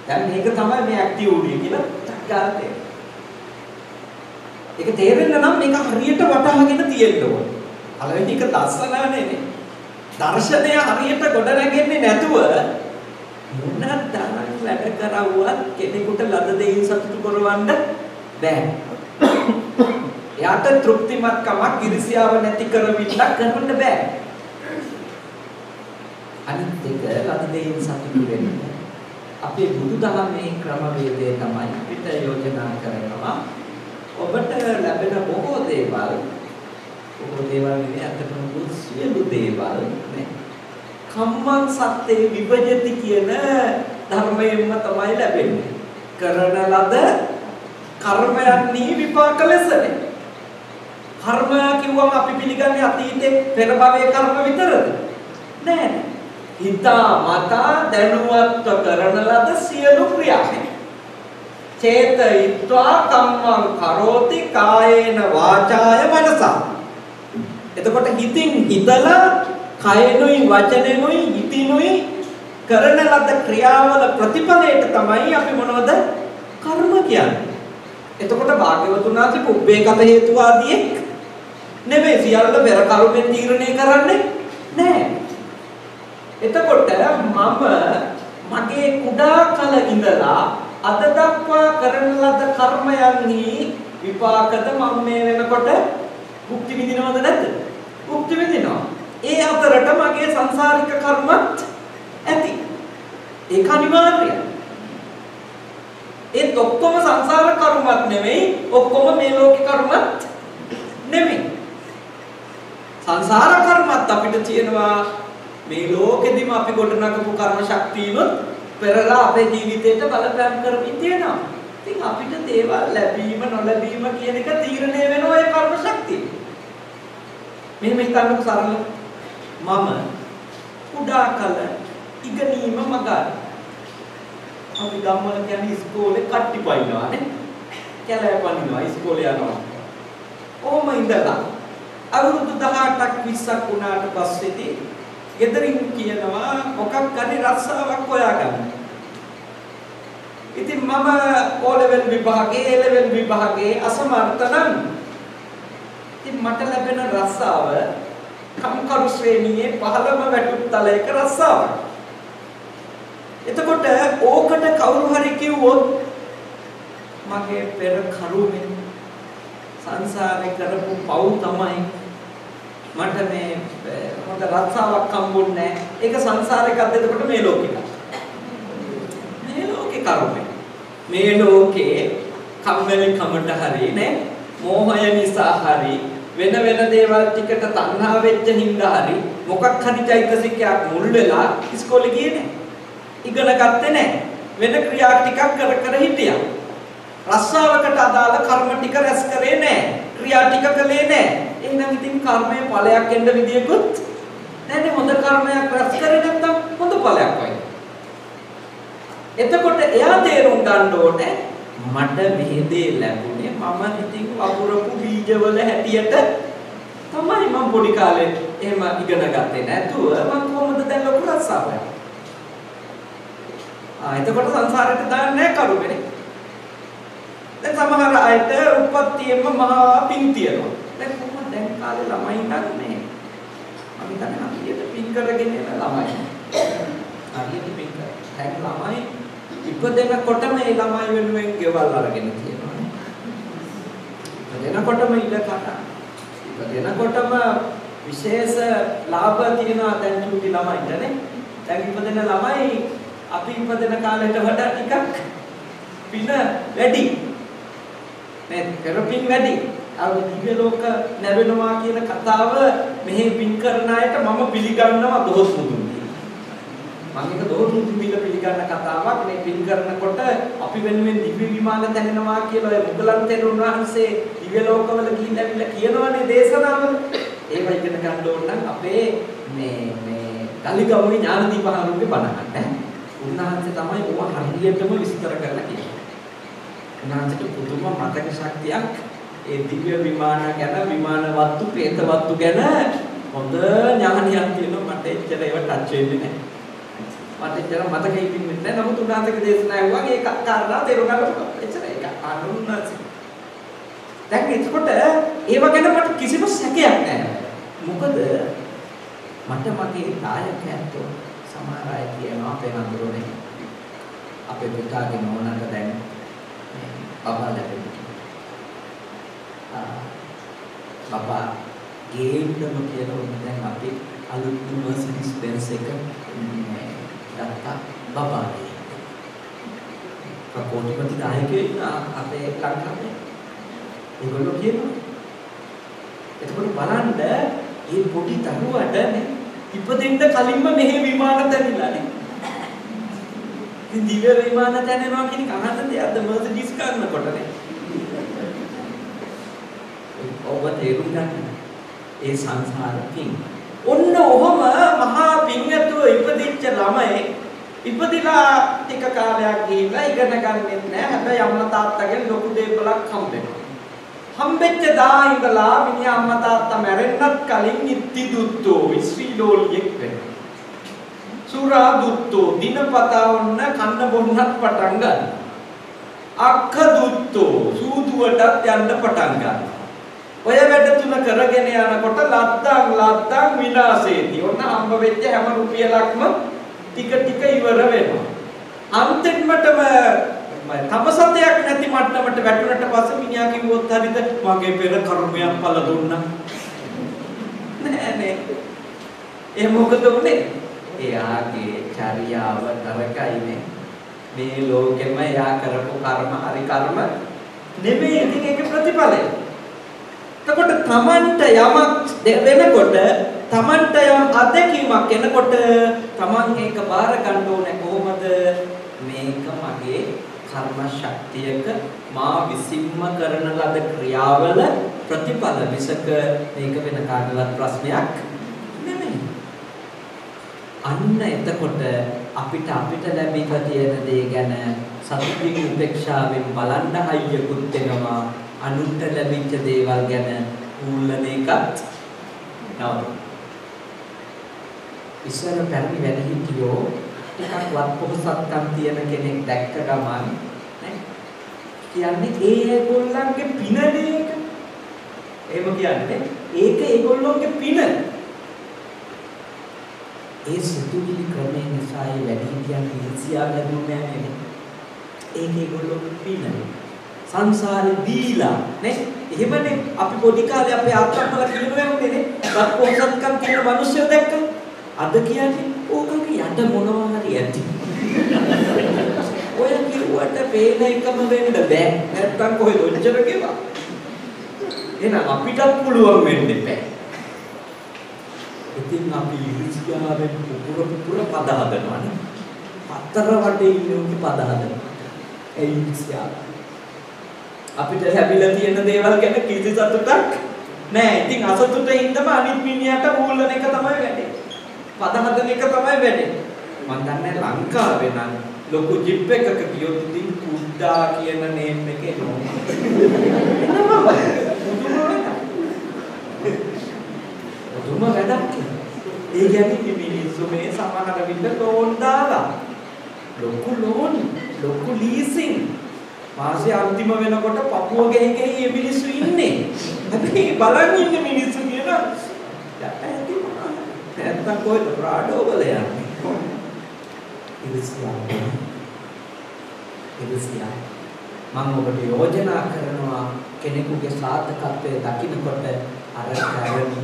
දැන් මේක තමයි මේ ඇක්ටිව් උනේ කියලා තක්කාතේ. ඒක තේරෙන්න නම් මේක හරියට වටහාගෙන තියෙන්න ඕනේ. පළවෙනි එක දර්ශනනේ නේ. දර්ශනය හරියට ගොඩ නැගෙන්නේ නැතුව මොනක් තරම් වැඩ කරවුවත් කෙනෙකුට ලද දෙයින් සතුටු කරවන්න බෑ. එයාට තෘප්තිමත්කමක් ඉරිසියාව නැති කරවින්නක් කරන්න බෑ. අනිත් එක ලද දෙයින් සතුටු වෙන්න. අපේ බුදුදහමේ ක්‍රමවේදය තමයි පිට යෝජනා කරනවා. ඔබට ලැබෙන බොහෝ දේවල් නෙවෙයි අතටම සියලු දේවල් නේ කම්මං සත්‍යේ විභජති කියන ධර්මයෙන්ම තමයි ලැබෙන්නේ. කරන ලද කර්මයන්හි විපාක ලෙසනේ. කර්ම කිව්වම අපි පිළිගන්නේ අතීතේ පෙර භවයේ කර්ම විතරද? නෑ. හිතා මතා දැනුවත්ව කරන ලද සියලු ක්‍රියා. චේතයිත්වා කම්මං කරෝති කායේන වාචාය මනසා. එතකොට හිතින් හිතලා කයනුයි වචනෙනුයි හිතිනුයි කරන ලද ක්‍රියාවල ප්‍රතිඵලයට තමයි අපි මොනවද කර්ම කියන්නේ. එතකොට භාග්‍යවතුන් වහන්සේ පුබ්බේකත හේතුවාදී නෙමෙයි සියල්ල පෙර කර්මෙන් තීරණය කරන්නේ නෑ. එතකොට මම මගේ කුඩා කල ඉඳලා අද දක්වා කරන ලද කර්මයන්හි විපාකද මම මේ වෙනකොට භුක්ති විඳිනවද නැද්ද? භුක්ති විඳිනවා. ඒ අතරට මගේ සංසාරික කර්මත් ඇති. ඒක අනිවාර්යයි. ඒ ඔක්කොම සංසාර කර්මත් නෙමෙයි, ඔක්කොම මේ ලෝකේ කර්මත් නෙමෙයි. සංසාර කර්මත් අපිට තියෙනවා මේ ලෝකෙදිම අපි ගොඩනගපු කර්ම ශක්තියනොත් පෙරලා අපේ ජීවිතේට බලපෑම් කරමින් තියෙනවා. ඉතින් අපිට දේවල් ලැබීම නොලැබීම කියන එක තීරණය වෙනවා ඒ කර්ම ශක්තිය. මෙහෙම හිතන්නකො සරල මම කුඩා කල ඉගෙනීම මගාර අපි ගම්වල කියන්නේ ඉස්කෝලේ කට්ටි පයින්නවා නේ. කැලෑ පනිනවා ඉස්කෝලේ යනවා. ඕම ඉඳලා අවුරුදු 18ක් 20ක් වුණාට පස්සේදී ගෙදරින් කියනවා මොකක් හරි රස්සාවක් හොයාගන්න. ඉතින් මම O level විභාගේ A level විභාගේ අසමර්ථ නම් ඉතින් මට ලැබෙන රස්සාව කම්කරු ශ්‍රේණියේ 15ම වැටුප්තලයක රස්සාවක්. එතකොට ඕකට කවුරු හරි කිව්වොත් මගේ පෙර කරුමෙන් සංසාරේ කරපු පව් තමයි මට මේ හොඳ රස්සාවක් හම්බුන්නේ නැහැ. ඒක සංසාරයකත් එතකොට මේ ලෝකෙක. මේ ලෝකේ කරුමෙන්. මේ ලෝකේ කම්මැලි කමට හරි නේ මෝහය නිසා හරි වෙන දේවල් ටිකට තණ්හා වෙච්ච හින්දා හරි මොකක් හරි චෛතසිකයක් මුල් වෙලා ඉස්කෝලේ ගියේ නැහැ. ඉගෙන ගත්තේ නැහැ. වෙන ක්‍රියා ටිකක් කර හිටියා. රස්සාවකට අදාළ කර්ම ටික රැස් කරේ නැහැ. ක්‍රියා ටික කළේ නැහැ. එහෙනම් ඉතින් කර්මයේ ඵලයක් එන්න විදියකුත් නැහැ. හොඳ කර්මයක් රැස් කරේ නැත්නම් හොඳ ඵලයක් වෙයි. එතකොට එයා තේරුම් ගන්න ඕනේ මට මේ දේ ලැබුණේ මම ඉතින් වපුරපු බීජවල හැටියට තමයි මම පොඩි කාලේ එහෙම ඉගෙන ගත්තේ නැතුව මම කොහොමද දැන් ලොකු රස්සාවක්. එතකොට සංසාරයට දාන්නේ නැහැ කරුමනේ. දැන් සමහර අයට උපත්තියෙම මහා පින් තියෙනවා. දැන් කොහොමද දැන් කාලේ ළමයි ඉන්නන්නේ? මම හිතන්නේ හරියට පින් කරගෙන යන ළමයි. හරියට පින් කර. දැන් ළමයි ඉපදෙනකොටම ඒ ළමයි වෙනුවෙන් ගෙවල් අරගෙන තියෙනවා. ඉපදෙනකොටම ඉඩ කඩ. ඉපදෙනකොටම විශේෂ ලාභ තියෙනවා දැන් චූටි ළමයින්ටනේ. දැන් ඉපදෙන ළමයි අපි ඉපදෙන කාලයට වඩා ටිකක් පින වැඩි. මේ පෙරපින් වැඩි. අර දිව්‍ය ලෝක ලැබෙනවා කියන කතාව මෙහි පින් කරන අයට මම පිළිගන්නවා දොස් මුදුන්. මම ඒක දොස් මුදුන් පිළිගන්න කතාවක් මේ පින් කරනකොට අපි වෙනුවෙන් දිව්‍ය විමාන දැනෙනවා කියලා ඔය මුගලන් තෙරුන් වහන්සේ දිව්‍ය ලෝකවල ගිහිල්ලා කියනවනේ දේශනාවල. ඒව ඉගෙන ගන්න ඕන නම් අපේ මේ කලිගමුවේ ඥානදීප හඳුන්ගේ බණ අහන්න. උන්වහන්සේ තමයි ඕවා හරියටම විස්තර කරලා කියන්නේ. උන්වහන්සේට පුදුම මතක ශක්තියක් ඒ දිව්‍ය විමාන ගැන විමාන වත්තු ප්‍රේත වත්තු ගැන හොඳ ඥානයක් තියෙනවා. මට එච්චර ඒව ටච් වෙන්නේ නැහැ. මට එච්චර මතක හිටින්නේ නැහැ. නමුත් උන්වහන්සේගේ දේශනාව වගේ එකක් කාරණා තේරුම් ගන්න එච්චර ඒක අනුන්වහන්සේ. දැන් එතකොට ඒව ගැන මට කිසිම සැකයක් නැහැ. මොකද මට මගේ දායකයන්ට සමහර අය කියනවා අපේ නඳුරනේ අපේ පුතාගේ නෝනට දැන් බබා ලැබෙනවා. බබා ගේන්නම කියලා දැන් අපි අලුත් මර්සිඩීස් බෙන්ස් එක ගත්තා බබාගේ. කෝටිපති දායකයෝ ඉන්න අපේ ලංකාවේ. ඒගොල්ලෝ කියනවා. එතකොට බලන්න මේ පොඩි දරුවට ඉපදෙන්න කලින්ම මෙහි විමාන තැනිලානේ. ඉතින් දිව්‍ය විමාන තැනෙනවා කියන කහත දෙයක්ද මර්සිඩීස් කරනකොටනේ. ඔබ තේරුම් ගන්න. ඒ සංසාරකින් ඔන්න ඔහම මහා පිංගතුව ඉපදිච්ච ළමයි ඉපදිලා ටික කාලයක් ගිහිල්ලා ඉගෙන ගන්නෙත් නෑ. හැබැයි අම්මා තාත්තගෙන් ලොකු දේපලක් හම්බෙනවා. හම්බෙච්ච දා ඉඳලා මිනිහා අම්මා තාත්තා මැරෙන්නත් කලින් නිත්ති දුත්තෝ විශ්‍රීලෝලියෙක් වෙනවා. සුරා දුත්තෝ දිනපතා වුණ කන්න බොන්නත් පටන් ගන්නවා. අක්ඛ දුත්තෝ සූදුවටත් යන්න පටන් ගන්නවා. ඔය වැඩ තුන කරගෙන යනකොට ලද්දන් විනාශේදී ඔන්න හම්බ වෙච්ච හැම රුපියලක්ම ටික ටික ඉවර වෙනවා. අන්තිමටම තම සතයක් නැති මට්ටමට වැටුණට පස්සේ මිනිහා කිව්වොත් හරිද මගේ පෙර කර්මයක් පළ දුන්නා. නෑ. ඒ මොකද උනේ? එයාගේ චර්යාව තරකයිනේ. මේ ලෝකෙම එයා කරපු කර්ම හරි කර්ම නෙමෙයි ඉතින් ඒකේ ප්‍රතිඵලය. එතකොට තමන්ට යමක් වෙනකොට තමන්ට යම් අත්දැකීමක් එනකොට තමන් ඒක බාර ගන්න ඕනේ කොහොමද? මේක මගේ කර්ම ශක්තියක මා විසින්ම කරන ලද ක්‍රියාවල ප්‍රතිඵල මිසක මේක වෙන කාටවත් ප්‍රශ්නයක් නෙමෙයි. අන්න එතකොට අපිට ලැබිලා තියෙන දේ ගැන සතුටින් උපේක්ෂාවෙන් බලන්න හයියකුත් වෙනවා. අනුන්ට ලැබිච්ච දේවල් ගැන ඌල්ලන එකත් නවතුන. ඉස්සර පැරණි වැඩිහිටියෝ ටිකක් වත්පොහසත්කම් තියෙන කෙනෙක් දැක්ක ගමන් නේ කියන්නේ ඒගොල්ලන්ගේ පිනදේක. එහෙම කියන්නේ ඒක ඒගොල්ලෝගේ පින. ඒ සිතුවිලි ක්‍රමය නිසා ඒ වැඩිහිටියන් ඉරිසියා ලැබුණේ නැහැ නේද? ඒක ඒගොල්ලෝගේ පින. සංසාරේ දීලා නේ එහෙමනේ අපි පොඩි කාලේ අපේ ආත්මවල කියනවනේ නේ වත්පොහසත්කම් කියන මිනිස්සු දැක්ක. අද කියන්නේ ඕකගේ යට මොනවා හරි ඇති. ඔය කිව්වට පේන එකම වෙන්න බෑ. නැත්තම් කොහෙද ඔච්චර ගෙවා. එහෙනම් අපිටත් පුළුවන් වෙන්න බෑ. ඉතින් අපි ඉරිසියාවෙන් පුපුර පද හදනවානේ. පතර වටේ ඉන්නේ පද හදනවා. ඒ ඉරිසියාව. අපිට ලැබිලා තියෙන දේවල් ගැන කිසි සතුටක් නෑ. ඉතින් අසතුටින්දම අනිත් මිනිහට ඌල්ලන එක තමයි වැඩේ. පද හදන එක තමයි වැඩේ. මම දන්නේ ලංකාවේ නම් ලොකු ජිප් එකක ගියොත් ඉතින් කුඩා කියන නේම් එක එනවා. දුම වැඩක්. ඒ කියන්නේ මිනිස්සු මේ සමහර විට ලෝන් දාලා ලොකු ලීසින් මාසේ අන්තිම වෙනකොට පපුව ගෙහින් මේ මිනිස්සු ඉන්නේ. හැබැයි බලන් ඉන්න මිනිස්සු කියන නැත්තම් කොහෙද ප්‍රාඩෝ වල යන්නේ. ඉරිසියා. මම ඔබට යෝජනා කරනවා කෙනෙකුගේ සාර්ථකත්වයේ දකින්නකොට අර කරණි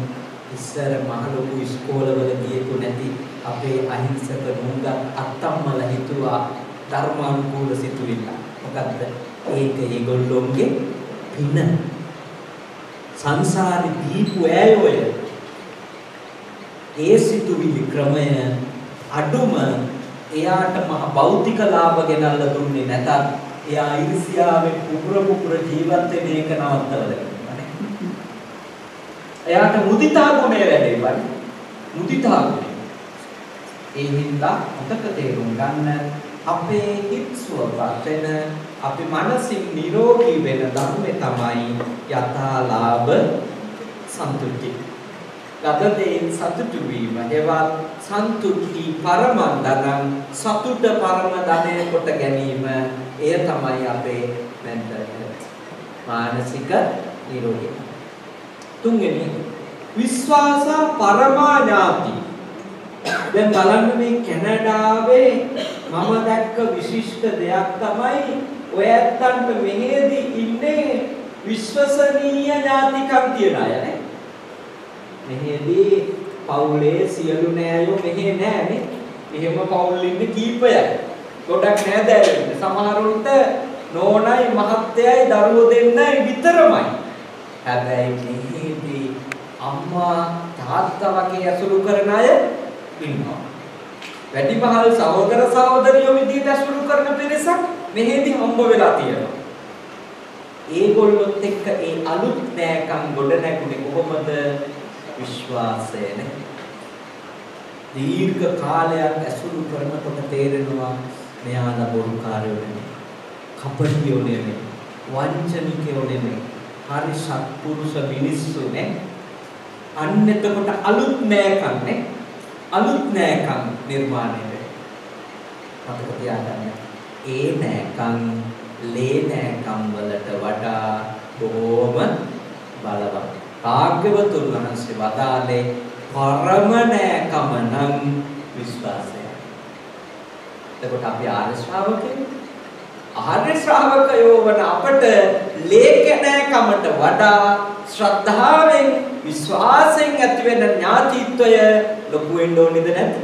ඉස්සර මහ ලොකු ඉස්කෝලවල ගියපු නැති අපේ අහිංසක නුංග අත්තම්මල හිතුවා ධර්මානුකූල සිතුවිල්ල. මොකද්ද? ඒක ඒගොල්ලොන්ගේ පින. සංසාරේ දීපු ඇයෝය. ඒ සිතුවිලි ක්‍රමය අඩුම එයාට මහ භෞතික ලාභ ගෙනල්ලා දුන්නේ නැතත් එයා ඉරිසියාවෙන් පුපුර ජීවත් වෙන එක නවත්තලා දෙනවා. එයාට මුදිතා ගුණය වැඩි වань. මුදිතා ගුණය. ඒ හින්දා හොඳට තේරුම් ගන්න අපේ හිත් සුවපත් වෙන අපි මනසින් නිරෝගී වෙන ධර්මය තමයි යථා ලාභ සන්තුට්ටි. ගතදේ සතුටු වීම එවත් සන්තුට්ටි පරමන්දනම් සතුට පරම ධනය කොට ගැනීම එය තමයි අපේ mental health මානසික නිරෝගී. තුන්වෙනි විශ්වාස පරමාඥාති. දැන් බලන්න මේ කැනඩාවේ මම දැක්ක විශිෂ්ට දෙයක් තමයි ඔය ඇත්තන්ට මෙහෙදී ඉන්නේ විශ්වසනීය ඥාතිකම් තියන අය නේ. මෙහෙදී පවුලේ සියලු නෑයෝ මෙහෙ නෑනේ. එහෙම පවුල් ඉන්නේ කීපයයි. ගොඩක් නෑ දැවෙන්නේ. සමහරුන්ට නෝනයි මහත්තයයි දරුවෝ දෙන්නයි විතරමයි. හැබැයි මෙහෙදී අම්මා තාත්තා වගේ ඇසුරු කරන අය ඉන්නවා. වැඩිමහල් සහෝදර සහෝදරියෝ විදිහට ඇසුරු කරන පිරිසක් මෙහෙදී හම්බ වෙලා තියෙනවා. ඒගොල්ලොත් එක්ක ඒ අලුත් නෑකම් ගොඩ නැගුණේ කොහොමද? විශ්වාසයෙන්. දීර්ඝ කාලයක් ඇසුරු කරනකොට තේරෙනවා මෙයාලා බොරුකාරයෝ නෙමෙයි. කපටියෝ නෙමෙයි. වංචනිකයෝ නෙමෙයි. හරි සත්පුරුෂ මිනිස්සු නේ. අන්න එතකොට අලුත් නෑකම් නේ. අලුත් නෑකම් නිර්මාණය වෙනවා. මතක තියාගන්න. ඒ නෑකම් ලේ නෑකම් වලට වඩා බොහොම බලවත්. භාග්‍යවතුන් වහන්සේ වදාළේ පරම නෑකම නම් විශ්වාසය. එතකොට අපි ආර්ය ශ්‍රාවකයෝ. ආර්ය ශ්‍රාවකයෝ වන අපට ලේඛනකමට වඩා ශ්‍රද්ධාවෙන් විශ්වාසයෙන් ඇතිවෙන ඥාතිත්වය ලොකු වෙන්න ඕනේද නැද්ද?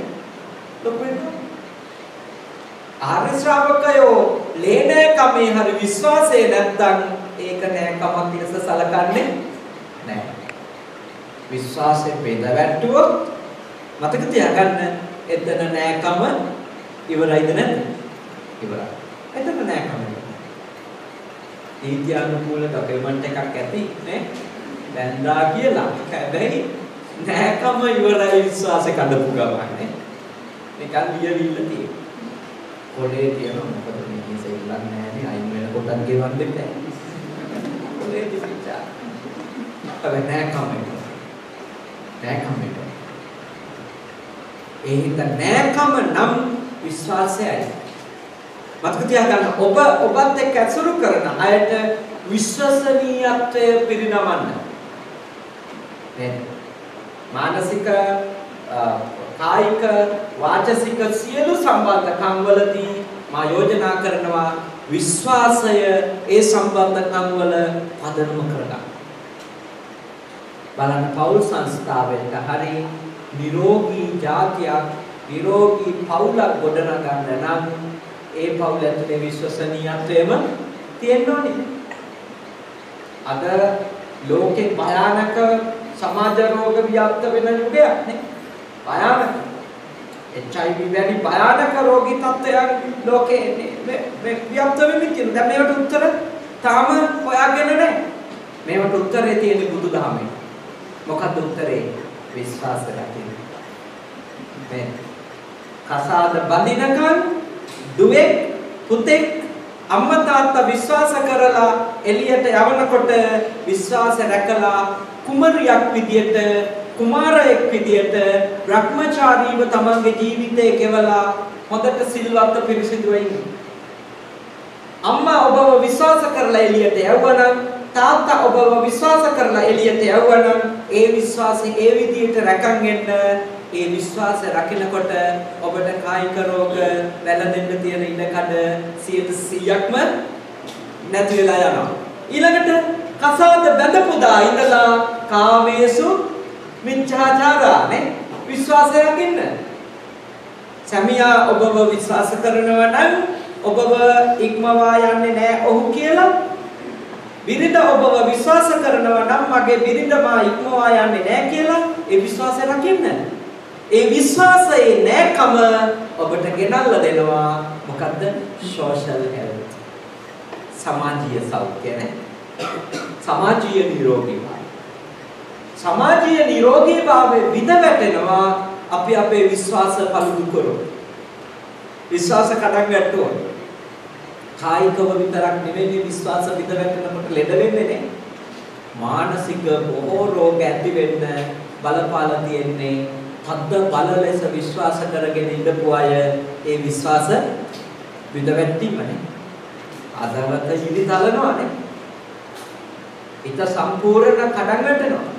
ලොකු වෙන්න. ආර්ය ශ්‍රාවකයෝ ලේනකමේ හරි විශ්වාසය නැත්නම් ඒක නෑකමක් ලෙස සලකන්නේ නැහැ. විශ්වාසයෙන් බෙදවැටුවොත් මතක තියාගන්න එතන නෑකම ඉවරයිද නැද්ද? ඉවරයි. එතන නෑකම. නීත්‍යානුකූල ඩොකියුමන්ට් එකක් ඇති නේ? දැන්දා කියලා. හැබැයි නෑකම ඉවරයි විශ්වාසෙ කඩපු ගමන්නේ. නිකන් ලියවිල්ල තියෙනවා. පොලේ තියෙනවා මොකද මේ සෙල්ලම් නෑනේ අයින් වෙන කොටක් ගෙවන්න දෙන්නේ. පොලේ තිබිච්චා. හැබැයි නෑකම එක. ඒ හිත නෑකම නම් විශ්වාසයයි. මතක තියාගන්න ඔබත් එක්ක ඇසුරු කරන අයට විශ්වසනීයත්වය පිරිනමන්න. මානසික කායික වාචසික සියලු සම්බන්ධකම් වලදී මා යෝජනා කරනවා විශ්වාසය ඒ සම්බන්ධකම් වල පදනම කරගන්න. බලන්න පෞල් සංස්ථාවෙක හරි නිරෝගී ජාතියක් නිරෝගී පවුලක් ගොඩනගන්න නම් ඒ පවුල ඇතුලේ විශ්වසනීයත්වයම තියෙන්න ඕනේ. අද ලෝකේ භයානක සමාජ රෝග ව්‍යාප්ත වෙන යුගයක් නේ. භයානක HIV වැනි භයානක රෝගී තත්ත්වයන් ලෝකේ මේ ව්‍යාප්ත වෙමින් තියෙනවා. දැන් මේකට උත්තර තාම හොයාගෙන නැහැ. මේකට උත්තරේ තියෙන්නේ බුදුදහමේ. මොකක්ද උත්තරේ? විශ්වාස රකින්න. මේ කසාද බඳිනකන් දුවේ පුතෙක් අම්මා තාත්තා විශ්වාස කරලා එළියට යවනකොට විශ්වාස රැකලා කුමරියක් විදියට කුමාරයෙක් විදියට භ්‍රමචාරීව තමන්ගේ ජීවිතේ ගෙවලා හොඳට සිල්වත් පිරිසිදුව ඉන්න. අම්මා ඔබව විශ්වාස කරලා එළියට යවවනම් තාත්තා ඔබව විශ්වාස කරලා එළියට යවවනම් ඒ විශ්වාසය ඒ විදියට රැකගෙන ඒ විශ්වාසය රකින්නකොට ඔබට කායික රෝග වැළඳෙන්න තියෙන ඉඩකඩ 100%ක්ම නැති වෙලා යනවා. ඊළඟට කසාද බැඳපුදා ඉඳලා කාමේසු මිච්ඡාචාරා නේ විශ්වාසය රකින්න. සමියා ඔබව විශ්වාස කරනවා නම් ඔබව ඉක්මවා යන්නේ නැහැ ඔහු කියලා. බිරිඳ ඔබව විශ්වාස කරනවා නම් මගේ බිරිඳ මා ඉක්මවා යන්නේ නැහැ කියලා ඒ විශ්වාසය රකින්න. ඒ විශ්වාසයේ නැකම ඔබට ගෙනල්ලා දෙනවා මොකද්ද? Social health. සමාජීය සෞඛ්‍ය නේ. සමාජීය නිරෝගීභාවය. සමාජීය නිරෝගීභාවයේ විඳ වැටෙනවා අපි අපේ විශ්වාස පළුදු කරොත්. විශ්වාස කඩන් ගැටුවොත්. කායිකව විතරක් නෙවෙයි විශ්වාස විඳ වැටෙනකොට ලෙඩ වෙන්නේ නේ. මානසික බොහෝ රෝග ඇති වෙන්න බලපාලා තියෙන්නේ හද්ද බල ලෙස විශ්වාස කරගෙන ඉඳපු අය ඒ විශ්වාස විඳවැටීමනේ. අදවත ඉලි තලනවානේ. හිත සම්පූර්ණ කඩන් වැටෙනවා.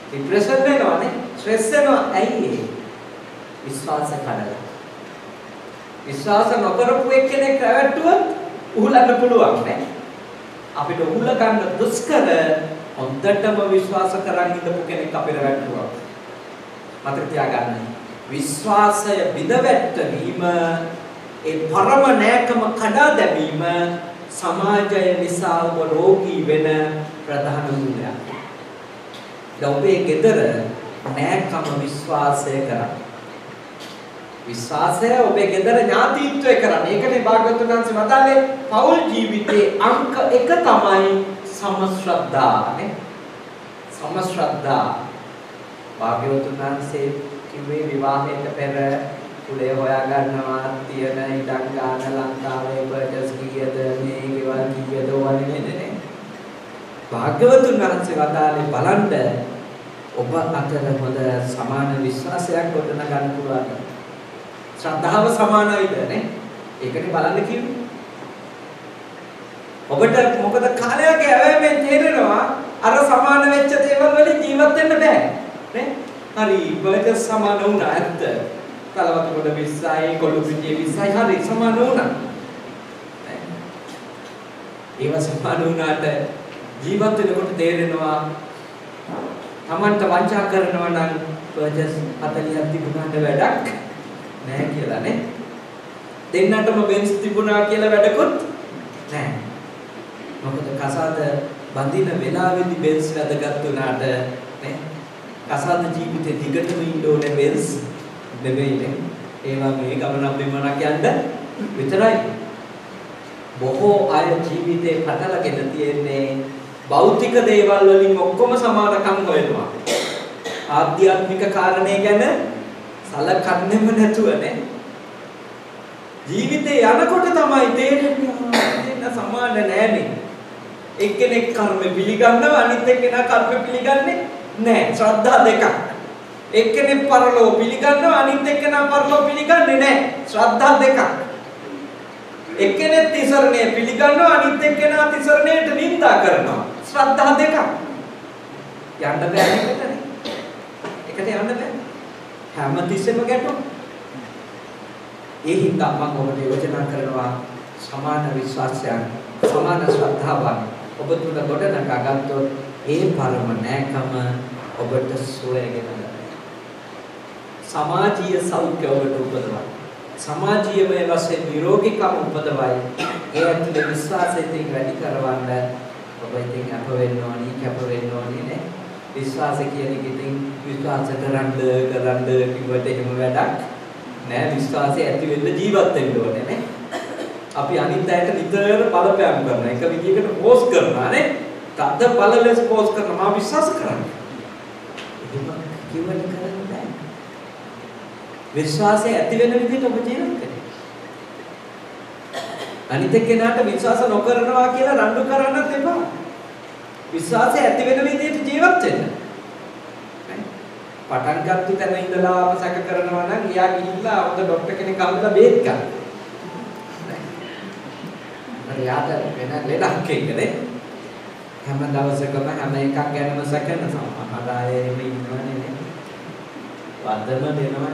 ડિප්‍රෙෂන් වෙනවානේ. ස්ට්‍රෙස් වෙනවා. ඇයි ඒ? විශ්වාස කඩලා. විශ්වාස නොකරපු එක්කෙනෙක් රැවට්ටුවොත් උහුලන්න පුළුවන් නේ. අපිට උහුල ගන්න දුෂ්කර හොඳටම විශ්වාස කරන් ඉඳපු කෙනෙක් අපිට රැවට්ටුවා. මතක තියාගන්න. විශ්වාසය විඳවැටීම ඒ පරම නෑකම කඩා දැමීම සමාජය නිසා ඔබ රෝගී වෙන ප්‍රධාන මූලයක්. ඔබේ ගෙදර නෑකම විශ්වාසය කරන්න. විශ්වාසය ඔබේ ගෙදර ඥාතිත්වය කරන්න. ඒකනේ භාග්‍යවතුන් වහන්සේ වදාළේ පෞල් ජීවිතේ අංක 1 තමයි සමශ්‍රද්ධා නේ. සමශ්‍රද්ධා. භාග්‍යවතුන් වහන්සේ කිව්වේ විවාහයට පෙර කුලේ හොයා ගන්නවා තියෙන ඉඩම් ගන්න ලංකාවේ පර්චස් කීයද මේ ගෙවල් කීයද වගේ නේ. භාග්‍යවතුන් වහන්සේ වදාළේ බලන්න ඔබ අතර හොඳ සමාන විශ්වාසයක් ගොඩනගන්න පුළුවන්. ශ්‍රද්ධාව සමානයිද නේ? ඒකනේ බලන්න කිව්වේ. ඔබට මොකද කාලයක් ඇවෑමෙන් තේරෙනවා අර සමාන වෙච්ච දේවල් වලින් ජීවත් වෙන්න බෑ නේ හරි බර්ගර්ස් සමාන වුණා ඇත්ත කලවත කොට 20යි කොළු පිටියේ 20යි හරි සමාන වුණා ඒව සමාන වුණාට ජීවත් වෙනකොට තේරෙනවා Tamanට වංචා කරනවා නම් බර්ගර්ස් 40ක් තිබුණාට වැඩක් නෑ කියලා නේ දෙන්නටම බෙන්ස් තිබුණා කියලා වැඩකුත් නෑ මොකද කසාද බඳින වෙලාවෙදි බෙන්ස් වැදගත් වුණාට නේ කසාද ජීවිතේ දිගටම ඉන්න ඕනේ බෙන්ස් නෙවෙයිනේ ඒවා මේ ගමනක් බිමනක් යන්න විතරයි බොහෝ අය ජීවිතේ පටලගෙන තියෙන්නේ භෞතික දේවල් වලින් ඔක්කොම සමානකම් හොයනවා ආධ්‍යාත්මික කාරණේ ගැන සලකන්නෙම නැතුවනේ ජීවිතේ යනකොට තමයි තේරෙන්නේ සමාන නෑනේ එක්කෙනෙක් කර්ම පිළිගන්නවා අනිත් එක්කෙනා කර්ම පිළිගන්නේ නෑ ශ්‍රද්ධා දෙකක් එක්කෙනෙක් පරලෝ පිළිගන්නවා අනිත් එක්කෙනා පරලෝ පිළිගන්නේ නෑ ශ්‍රද්ධා දෙකක් එක්කෙනෙක් තිසරණය පිළිගන්නවා අනිත් එක්කෙනා තිසරණයට නිඳා කරනවා ශ්‍රද්ධා දෙකක් යන්න බෑ එකටනේ එකට යන්න බෑ හැම තිස්සෙම ගැටුම් ඒ හින්දා මම ඔබට යෝජනා කරනවා සමාන විශ්වාසයන් සමාන ශ්‍රද්ධාවන් ඔබ තුල ගොඩනගා ගත්තොත් ඒ පරම නෑකම ඔබට සුවයගෙන ගන්න සමාජීය සෞඛ්‍ය ඔබට උපදවයි සමාජීයමය වශයෙන් නිරෝගීකම උපදවයි ඒ ඇතුලේ විශ්වාසය වැඩි කරවන්න ඔබ ඉතින් අප වෙන්න ඕනේ නේ විශ්වාසය කියන එක ඉතින් විශ්වාස කරන්න කිව්වට එහෙම වැඩක් නෑ විශ්වාසය ඇති වෙන්න ජීවත් වෙන්න ඕනේ නේ අපි අනිත් අයට නිතර බලපෑම් කරන එක විදිහකට පෝස්ට් කරනවා නේ තද්ද බල ලෙස පෝස්ට් කරනවා මම විශ්වාස කරන්නේ එහෙම කිව්වට කරන්න බෑ විශ්වාසය ඇති වෙන විදිහට ඔබ ජීවත් වෙන්න අනිත් එක්කෙනාට විශ්වාස නොකරනවා කියලා රණ්ඩු කරන්නත් එපා විශ්වාසය ඇති වෙන විදිහට ජීවත් වෙන්න පටන් ගත්ත තැන ඉඳලා අපසක කරනවා නම් එයා ගිහිල්ලා අවුද ડોක්ටර් කෙනෙක් අහලා බේත් ගන්න. හරි යාට වෙන ලෙඩක් එක්කනේ. හැම දවසකම හැම එකක් ගැනම සැකන සමහර අය එහෙම ඉන්නවනේ නේ. වදම දෙනවා.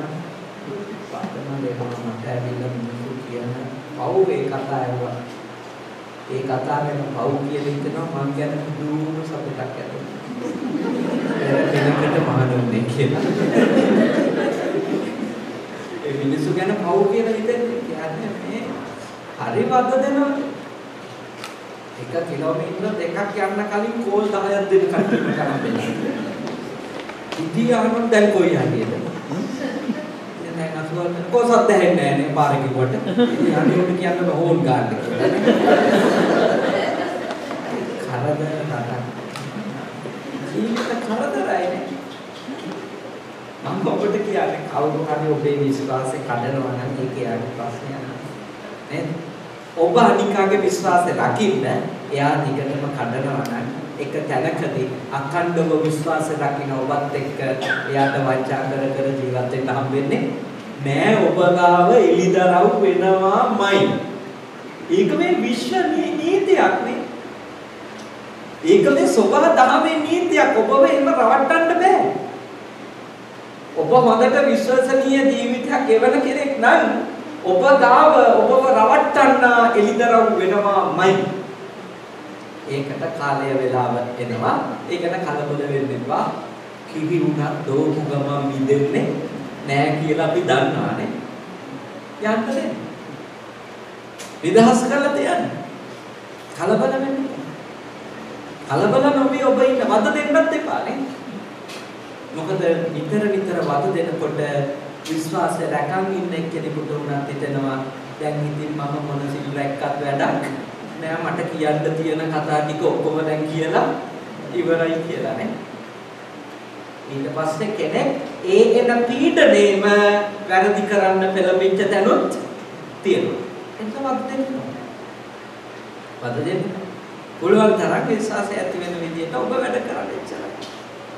මට ඇවිල්ලා මිනිස්සු කියන පව් ඒ කතාව. ඒ කතාවෙන් පව් කියලා හිතනවා මං ගැන දුරුම සතුටක් ඇති. කෙනෙක්ට මහණුන්නේ කියලා. ඒ මිනිස්සු ගැන පව් කියලා හිතන්නේ කියන්නේ මේ හරි වද දෙනවා. 1 කිලෝමීටර දෙකක් යන්න කලින් කෝල් 10ක් දෙන්න කට්ටියම කරන් දෙනවා. ඉතින් අහන්න දැන් කොයි හරියද? දැන් අසුවල් කොසත් දැහෙන්නේ නැහැ නේ පාරේ කිව්වට. ඉතින් අනිත් කියන්න හෝල් ගන්න කියලා. කරදර නටන ජීවිත කරදරයිනේ මම ඔබට කියන්නේ කවුරු හරි ඔබේ විශ්වාසය කඩනවා නම් ඒක යාගේ ප්‍රශ්නයක් නේද ඔබ අනිකාගේ විශ්වාසය රකින්න එයා දිගටම කඩනවා නම් එක තැනකදී අඛණ්ඩව විශ්වාසය රකින්න ඔබත් එක්ක එයාට වංචා කර ජීවත් වෙන්න හම්බෙන්නේ නෑ ඔබ ගාව එලිදරව් වෙනවාමයි ඒක මේ විශ්ව නීතියක් නේ ඒක මේ සබහ දහමේ නීතියක් ඔබව එහෙම රවට්ටන්න බෑ. ඔබ හොඳට විශ්වසනීය ජීවිතයක් ගෙවන කෙනෙක් නම් ඔබ ගාව ඔබව රවට්ටන්න එලිදරව් වෙනවාමයි. ඒකට කාලය වේලාව එනවා. ඒකට කලබල වෙන්න එපා. කිවි උනත් දෝපු ගම මිදෙන්නේ නෑ කියලා අපි දන්නවානේ. යන්න දෙන්න. විදහස් කරලා තියන්න. කලබල වෙන්න කලබල නොවි ඔබ ඉන්න වද දෙන්නත් එපා නේ මොකද නිතර වද දෙනකොට විශ්වාසය රැකන් ඉන්න කෙනෙකුට උනත් හිතෙනවා දැන් ඉතින් මම මොන සිල් රැක්කත් වැඩක් නෑ මට කියන්න තියෙන කතා ටික ඔක්කොම දැන් කියලා ඉවරයි කියලා නේ ඊට පස්සේ කෙනෙක් ඒ එන පීඩණයම වැරදි කරන්න පෙළඹෙච්ච තැනුත් තියෙනවා එතන වද දෙන්න පුළුවන් තරම් විශ්වාසය ඇති වෙන විදිහට ඔබ වැඩ කරන්න ඉච්චරයි.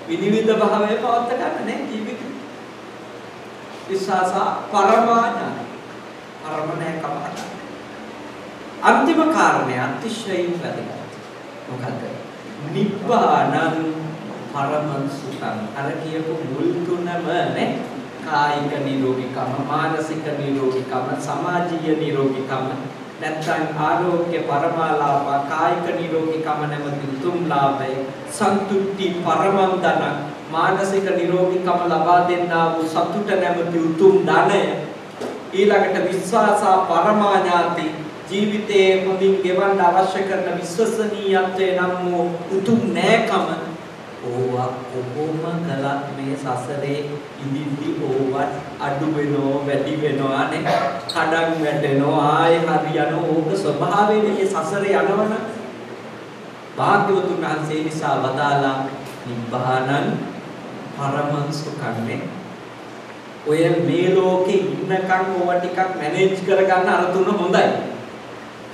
විනිවිද භාවය පවත් ගන්න නේ ජීවිතේ. විශ්වාස පරමාඥාන. පරමණය කමකට. අන්තිම කාරණය අතිශයින් වැදගත්. මොකද්ද? නිබ්බානං පරමං සුඛං. අර කියපු මුල් තුනම නේ කායික නිරෝගීකම, මානසික නිරෝගීකම, සමාජීය නිරෝගීකම, නැත්නම් ආරෝග්‍ය පරමාලාභ, කායික නිරෝගීකම නැමැති උතුම් ලාභය, සන්තුට්ටි පරමං ධන, මානසික නිරෝගීකම ලබා දෙන්නා වූ සතුට නැමැති උතුම් ධනය, ඊළඟට විශ්වාසා පරමාඥාති, ජීවිතයේ හොඳින් ගෙවන්න අවශ්‍ය කරන විශ්වසනීයත්වයේ නම් වූ උතුම් නෑකම, ඕවා කොහොම කළත් මේ සසරේ ඉදින්දි ඕවත් අඩු වෙනෝ වැඩි වෙනවා නේ, කඩන් වැටෙනවා, ආයේ හරියනවා. ඕක ස්වභාවයෙන් මේ සසරේ යනවන භාග්‍යවතුන් වහන්සේ නිසා වදාලා නිබ්බානං පරමං සුඛං. ඔය මේ ලෝකේ ඉන්නකම් ඕවා ටිකක් මැනේජ් කරගන්න අර තුන හොඳයි.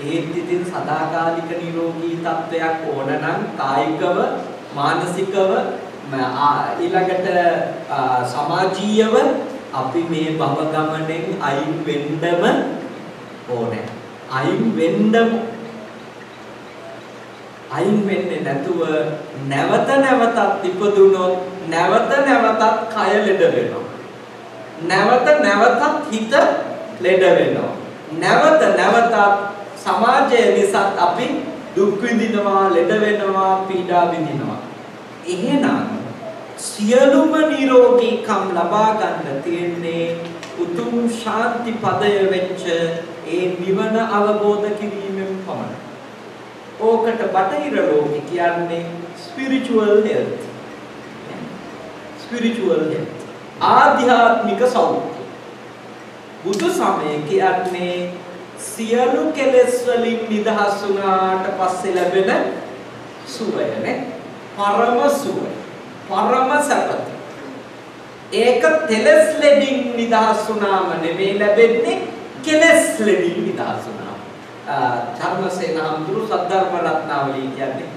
ඒත් ඉතින් සදාකාලික නිරෝගී තත්වයක් ඕන නම් කායිකව, මානසිකව, ඊළඟට සමාජීයව අපි මේ භව ගමනෙන් අයින් වෙන්නම ඕනේ. අයින් වෙන්නේ නැතුව නැවත නැවතත් ඉපදුනොත් නැවත නැවතත් කය ලෙඩ වෙනවා. නැවත නැවතත් හිත ලෙඩ වෙනවා. නැවත නැවතත් සමාජය නිසා අපි දුක් විඳිනවා, ලෙඩ වෙනවා, පීඩා විඳිනවා. එහෙනම් සියලුම නිරෝගීකම් ලබා ගන්න තියෙන්නේ උතුම් ශාන්ති පදය වෙච්ච ඒ නිවන අවබෝධ කිරීමෙන් පමණයි. ඕකට බටහිර ලෝකෙ කියන්නේ spiritual health. spiritual health. ආධ්‍යාත්මික සෞඛ්‍ය. බුදු සමය කියන්නේ සියලු කෙලෙස් වලින් නිදහස් වුණාට පස්සේ ලැබෙන සුවය නේ. පරම සුවය. පරම සැපත. ඒක කෙලෙස් ලෙඩින් නිදහස් වුණාම නෙමෙයි ලැබෙන්නේ, කෙලෙස් ලෙඩින් නිදහස් වුණාම. ධර්මසේන හඳුරු සද්ධර්ම රත්නාවලී කියන්නේ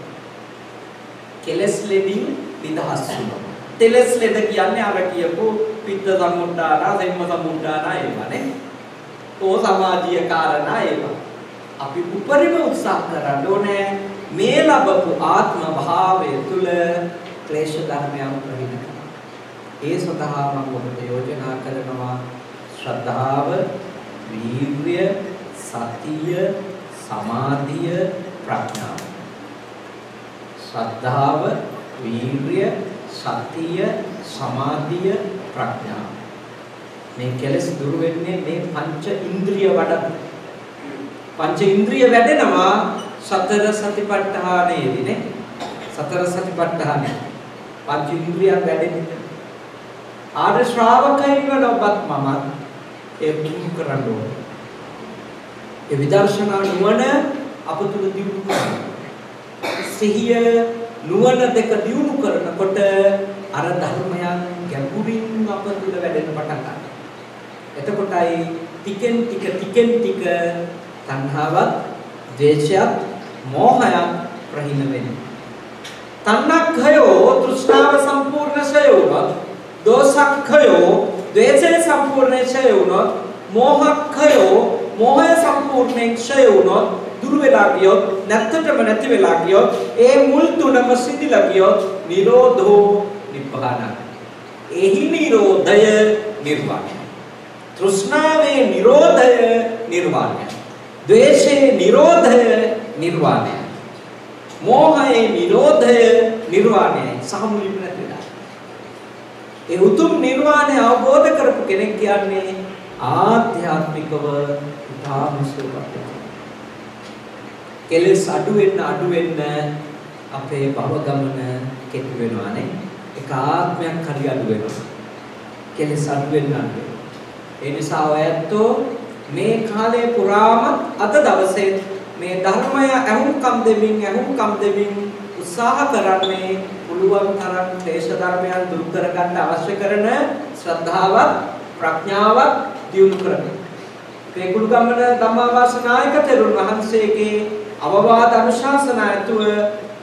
කෙලෙස් ලෙඩින් නිදහස් වුණා. කෙලෙස් ලෙඩ කියන්නේ අර කියපු පිත්ත සමුද්දාන, සෙම්ම සමුද්දාන ඒවනේ. ඕ සමාජීය කාරණා ඒවා. අපි උපරිම උත්සාහ කරන්න ඕනේ මේ ලැබපු ආත්ම භාවය තුල ක්ලේශ ධර්මයන් ප්‍රහීන කරන්න. ඒ සඳහා මම ඔබට යෝජනා කරනවා ශ්‍රද්ධාව, වීර්ය, සතිය, සමාධිය, ප්‍රඥාව. ශ්‍රද්ධාව, වීර්ය, සතිය, සමාධිය, ප්‍රඥාව. මේ කෙලෙස් දුරු වෙන්නේ මේ පංච ඉන්ද්‍රිය වඩන. පංච ඉන්ද්‍රිය වැඩෙනවා සතර සතිපට්ඨානයේදී නේ. සතර සතිපට්ඨානය. පංච ඉන්ද්‍රියන් වැඩෙන්නේ. ආර්ය ශ්‍රාවකයන්ව ඔබත් මම ඒ පුහුණු කරන්න ඕනේ. ඒ විදර්ශනා නුවණ අප තුල දියුණු කරනවා. සිහිය නුවණ දෙක දියුණු කරනකොට අර ධර්මයන් ගැඹුරින් අප තුල වැඩෙන්න පටන් ගන්නවා. එතකොටයි ටිකෙන් ටික තණ්හාවත්, ද්වේෂයත්, මොහයත් ප්‍රහීන වෙන්නේ. තණ්හක්ඛයෝ තෘෂ්ණාව සම්පූර්ණ ඡය වුණොත්, දෝසක්ඛයෝ ද්වේෂය සම්පූර්ණ ඡය වුණොත්, මොහක්ඛයෝ මොහය සම්පූර්ණයෙන් ඡය වුණොත්, දුර වෙලා ගියොත්, නැත්තටම නැති වෙලා ගියොත්, ඒ මුල් තුනම සිඳිලා ගියොත්, නිරෝධෝ නිබ්බාන. එහි නිරෝධය නිර්වාණය. තෘෂ්ණාවේ නිරෝධය නිර්වාණය. ද්වේෂයේ නිරෝධය නිර්වාණය. මෝහයේ නිරෝධය නිර්වාණයයි. සමුලින් නැතිලා. ඒ උතුම් නිර්වාණය අවබෝධ කරපු කෙනෙක් කියන්නේ ආධ්‍යාත්මිකව උදාම සුවපත්. කෙලෙස් අඩු වෙන්න අපේ භව ගමන කෙටි වෙනවානේ. එක ආත්මයක් හරි අඩු වෙනවා. කෙලෙස් අඩු වෙන්න. ඒ නිසා ඔයත්ෝ මේ කාලේ පුරාම අද දවසේ මේ ධර්මය අහුම්කම් දෙමින් උත්සාහ කරන්නේ පුළුවන් තරම් ක්ලේශ ධර්මයන් දුරු කරගන්න අවශ්‍ය කරන ශ්‍රද්ධාවත්, ප්‍රඥාවත් දියුණු කරගන්න. මේ කුළුගම්මන ධම්මාවාස නායක තෙරුන් වහන්සේගේ අවවාද අනුශාසනා ඇතුව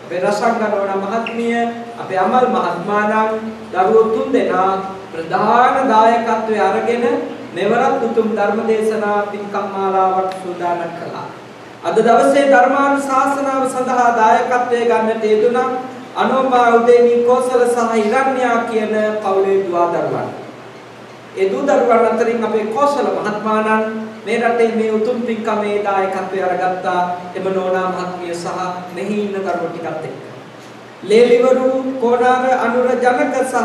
අපේ රසංගනවන මහත්මිය, අපේ අමල් මහත්මාණන් දරුවෝ තුන් දෙනා ප්‍රධාන දායකත්වයේ අරගෙන මෙවරත් උතුම් ධර්ම දේශනා පින්කම් මාලාවක් සූදානම් කළා. අද දවසේ ධර්මානුශාසනාව සඳහා දායකත්වයේ ගන්නට යෙදුණා අනෝමා උදේනී කෝසල සහ ඉරන්‍යා කියන පවුලේ දුවා දරුවන්. ඒ දූ දරුවන් අතරින් අපේ කෝසල මහත්මයාණන් මේ රටේ මේ උතුම් පින්කමේ දායකත්වය අරගත්තා. එම නෝනා මහත්මිය සහ මෙහි ඉන්න දරුවෝ ටිකත් එක්ක. ලේලිවරු කොණාර අනුර ජනක සහ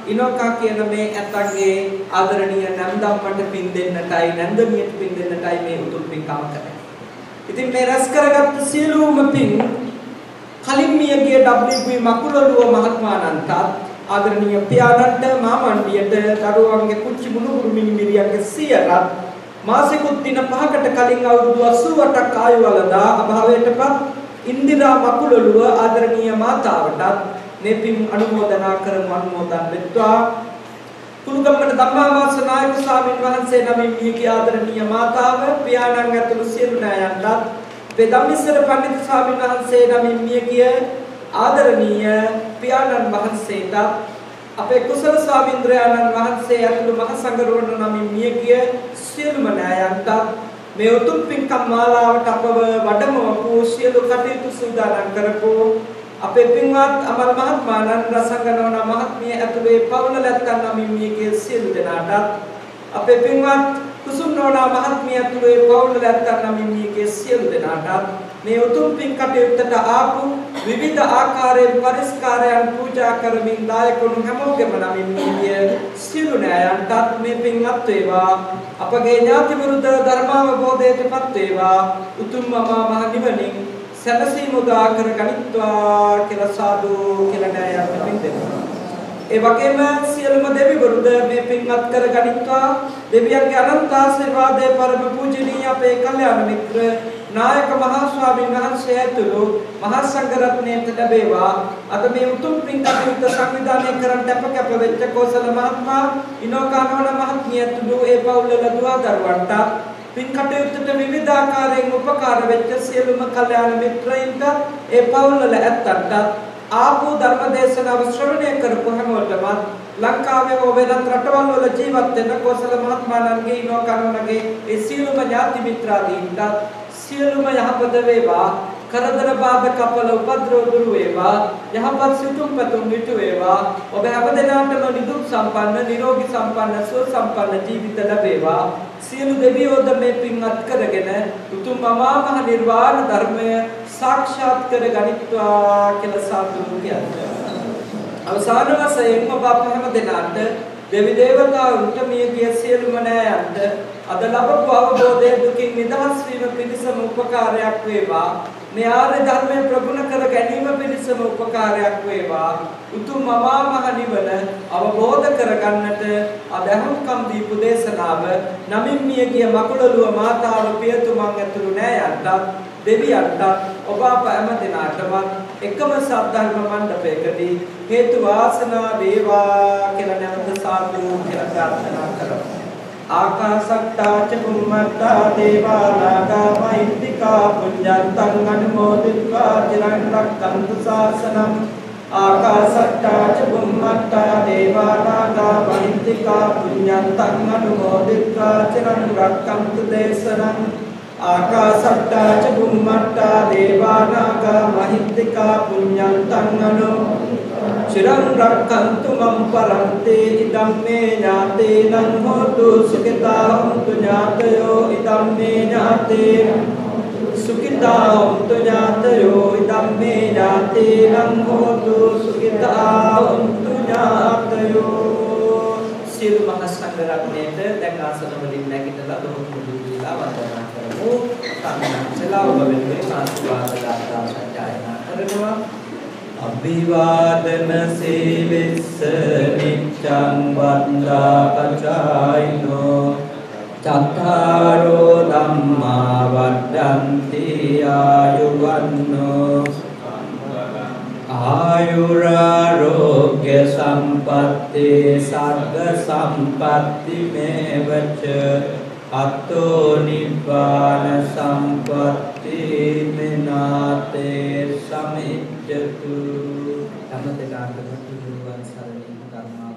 ඉනෝකා කියන මේ ඇතන්ගේ ආදරණීය නැන්දම්මට පින් දෙන්නටයි නැන්දමියට පින් දෙන්නටයි මේ උතුම් පින්කම කරන්නේ. ඉතින් මේ රැස් කරගත් සියලුම පින් කලින් මියගිය WP මකුලොළුව මහත්මයාණන්ට ආදරණීය පියාණන්ට මාමණ්ඩියට දරුවන්ගේ කුංචි මුණුබුරු මිනිමිරියන්ගේ සියලත් මාසිකුත් දින 5කට කලින් අවුරුදු 88ක් ආයු වලදා අභාවයටපත් ඉන්දිරා මකුලොළුව ආදරණීය මාතාවටත් මේ පින් අනුමෝදනා කරමු අනුමෝදන් වෙත්වා. කුළුගම්මන ධම්මාවාස නායක ස්වාමීන් වහන්සේ නමින් මියගිය ආදරණීය මාතාව පියාණන් ඇතුළු සියලු නෑයන්ටත් වේදම්මිස්සර පඬිතු ස්වාමීන් වහන්සේ නමින් මියගිය ආදරණීය පියාණන් වහන්සේට අපේ කුසල ස්වාමීන්ද්‍රයන්න් වහන්සේ ඇතුළු මහ සංඝරත්න නමින් මියගිය සියලුම නෑයන්ට මේ උතුම් පින්කම් මාලාවට අපව වඩමවපු සියලු කටයුතු සූදානම් කරපු අපේ පින්වත් අමල් මහත්මයාණන් රසංගනවන මහත්මිය ඇතුළේ පවුල ලැත්තන් නමින් මියගිය සියලු දෙනාට අපේ පින්වත් කුසුම් නෝනා මහත්මිය ඇතුළේ පවුල ලැත්තන් නමින් මියගිය සියලු දෙනාට මේ උතුම් පින් කටයුත්තට ආපු විවිධ ආකාරයෙන් පරිස්කාරයන් පූජා කරමින් දායකුන් හැමෝගෙම නමින් මියගිය සියලු නෑයන්ටත් මේ පින් අත් වේවා. අපගේ ඥාතිවරුද ධර්මාවබෝධයටපත් වේවා. උතුම් මහා මහ නිවනින් සැනසීම උදා කර ගනිත්වා කියලා සාදු කියලා නෑයන්ට පින් දෙනවා. ඒ වගේම සියලුම දෙවිවරුද මේ පින්වත් කර ගනිත්වා. දෙවියන්ගේ අනන්ත ආශිර්වාදයේ පරම පූජනීය අපේ කල්යාණ මිත්‍ර නායක මහා ස්වාමීන් වහන්සේ ඇතුළු මහා සංඝරත්නයට ලැබේවා. අද මේ උතුම් පින් කටයුත්ත සංවිධානය කරන්න අප වෙච්ච කෝසල මහත්මයා ඉනෝකානවන මහත්මිය ඇතුළු ඒ පවුල්වල දුවා දරුවන්ට පින් කටයුත්තට විවිධාකාරයෙන් උපකාර වෙච්ච සියලුම කල්යාණ මිත්‍රයින්ට ඒ පවුල්වල ඇත්තන්ට ආපු ධර්ම දේශනාව ශ්‍රවණය කරපු හැමෝටම ලංකාවේ වෙනත් රටවල් වල ජීවත් වෙන කෝසල මහත්මයාණන්ගේ ඉනෝකානවනගේ ඒ සියලුම ඥාති මිත්‍රාදීන්ට සියලුම යහපත වේවා. කරදර බාධක අපල උපද්‍රව දුරු වේවා. යහපත් සිතුම් පැතුම් විතු වේවා. ඔබ හැමදෙනාටම නිදුක් සම්පන්න නිරෝගී සම්පන්න සුව සම්පන්න ජීවිත ලැබේවා. සියලු දෙවියෝද මේ පින් අත් කරගෙන උතුම් අමා මහ නිර්වාණ ධර්මය සාක්ෂාත් කර ගනිත්වා කියලා සාදු කියන්නේ. අවසාන වශයෙන් ඔබ අප හැමදෙනාට දෙවි දේවතාවුන්ට මියගිය සියලුම නෑයන්ට අද ලැබපු අවබෝධයේ දුකින් නිදහස් වීම පිණිසම උපකාරයක් වේවා. මේ ආර්ය ධර්මයේ ප්‍රගුණ කර ගැනීම පිණිසම උපකාරයක් වේවා. උතුම් අමා මහ නිවන අවබෝධ කරගන්නට අදහම්කම් දීපු දේශනාව නමින් මියගිය මකුලොළුව මාතාව පියතුමන් ඇතුළු නෑයන්ට දෙවියන්ට ඔබ අප හැම දිනාටම එකම සද්ධර්ම මණ්ඩපයකදී හේතු වාසනා වේවා කියලා නැවත සාදු කියලා ප්‍රාර්ථනා කරමු. ආකාශට්ටා ච බුම්මට්ටා දේවා නාග මහිත්‍තිකා පුඤ්ඤන්තං අනුමෝදිत्वा චිරං රක්ඛන්තු ශාසනං. ආකාශට්ටා ච බුම්මට්ටා දේවා නාග මහිත්‍තිකා පුඤ්ඤන්තං අනුමෝදිत्वा චිරං රක්ඛන්තු දේශනං. ආකාශට්ටා ච බුම්මට්ටා දේවා නාග මහිත්‍තිකා පුඤ්ඤන්තං චිරං රක්ඛන්තු මම් පරන්තේ ඉදම්මේ ඥාතේනං හෝතු සුඛිතා හොන්තු ඥාතයෝ ඉදම්මේ ඥාතේ සුඛිතා හොන්තු ඥාතයෝ ඉදම්මේ ඥාතේනං හෝතු සුඛිතා හොන්තු ඥාතයෝ. සියලු මහ සංඝරත්නයට දැන් ආසන වලින් නැගිටලා දොරටු දීලා වන්දනා කරමු. සම්මානසලා ඔබ වෙනුවෙන් ආශිර්වාද ගාථා සජ්ජායනා කරනවා. අභිවාදන සීලිස්ස නිච්ඡං වන්දා පචායිනෝ චත්තාරෝ ධම්මා වඩ්ඩන්ති ආයුවන්නෝ ආයුරාරෝග්‍ය සම්පත්ති සග්ග සම්පත්ති මේවච අතෝ නිබ්බාන සම්පත්ති මිනාතේ සමිජ්ජතු. හැමදෙනාටම තුනුවන් සරණින් කර්මා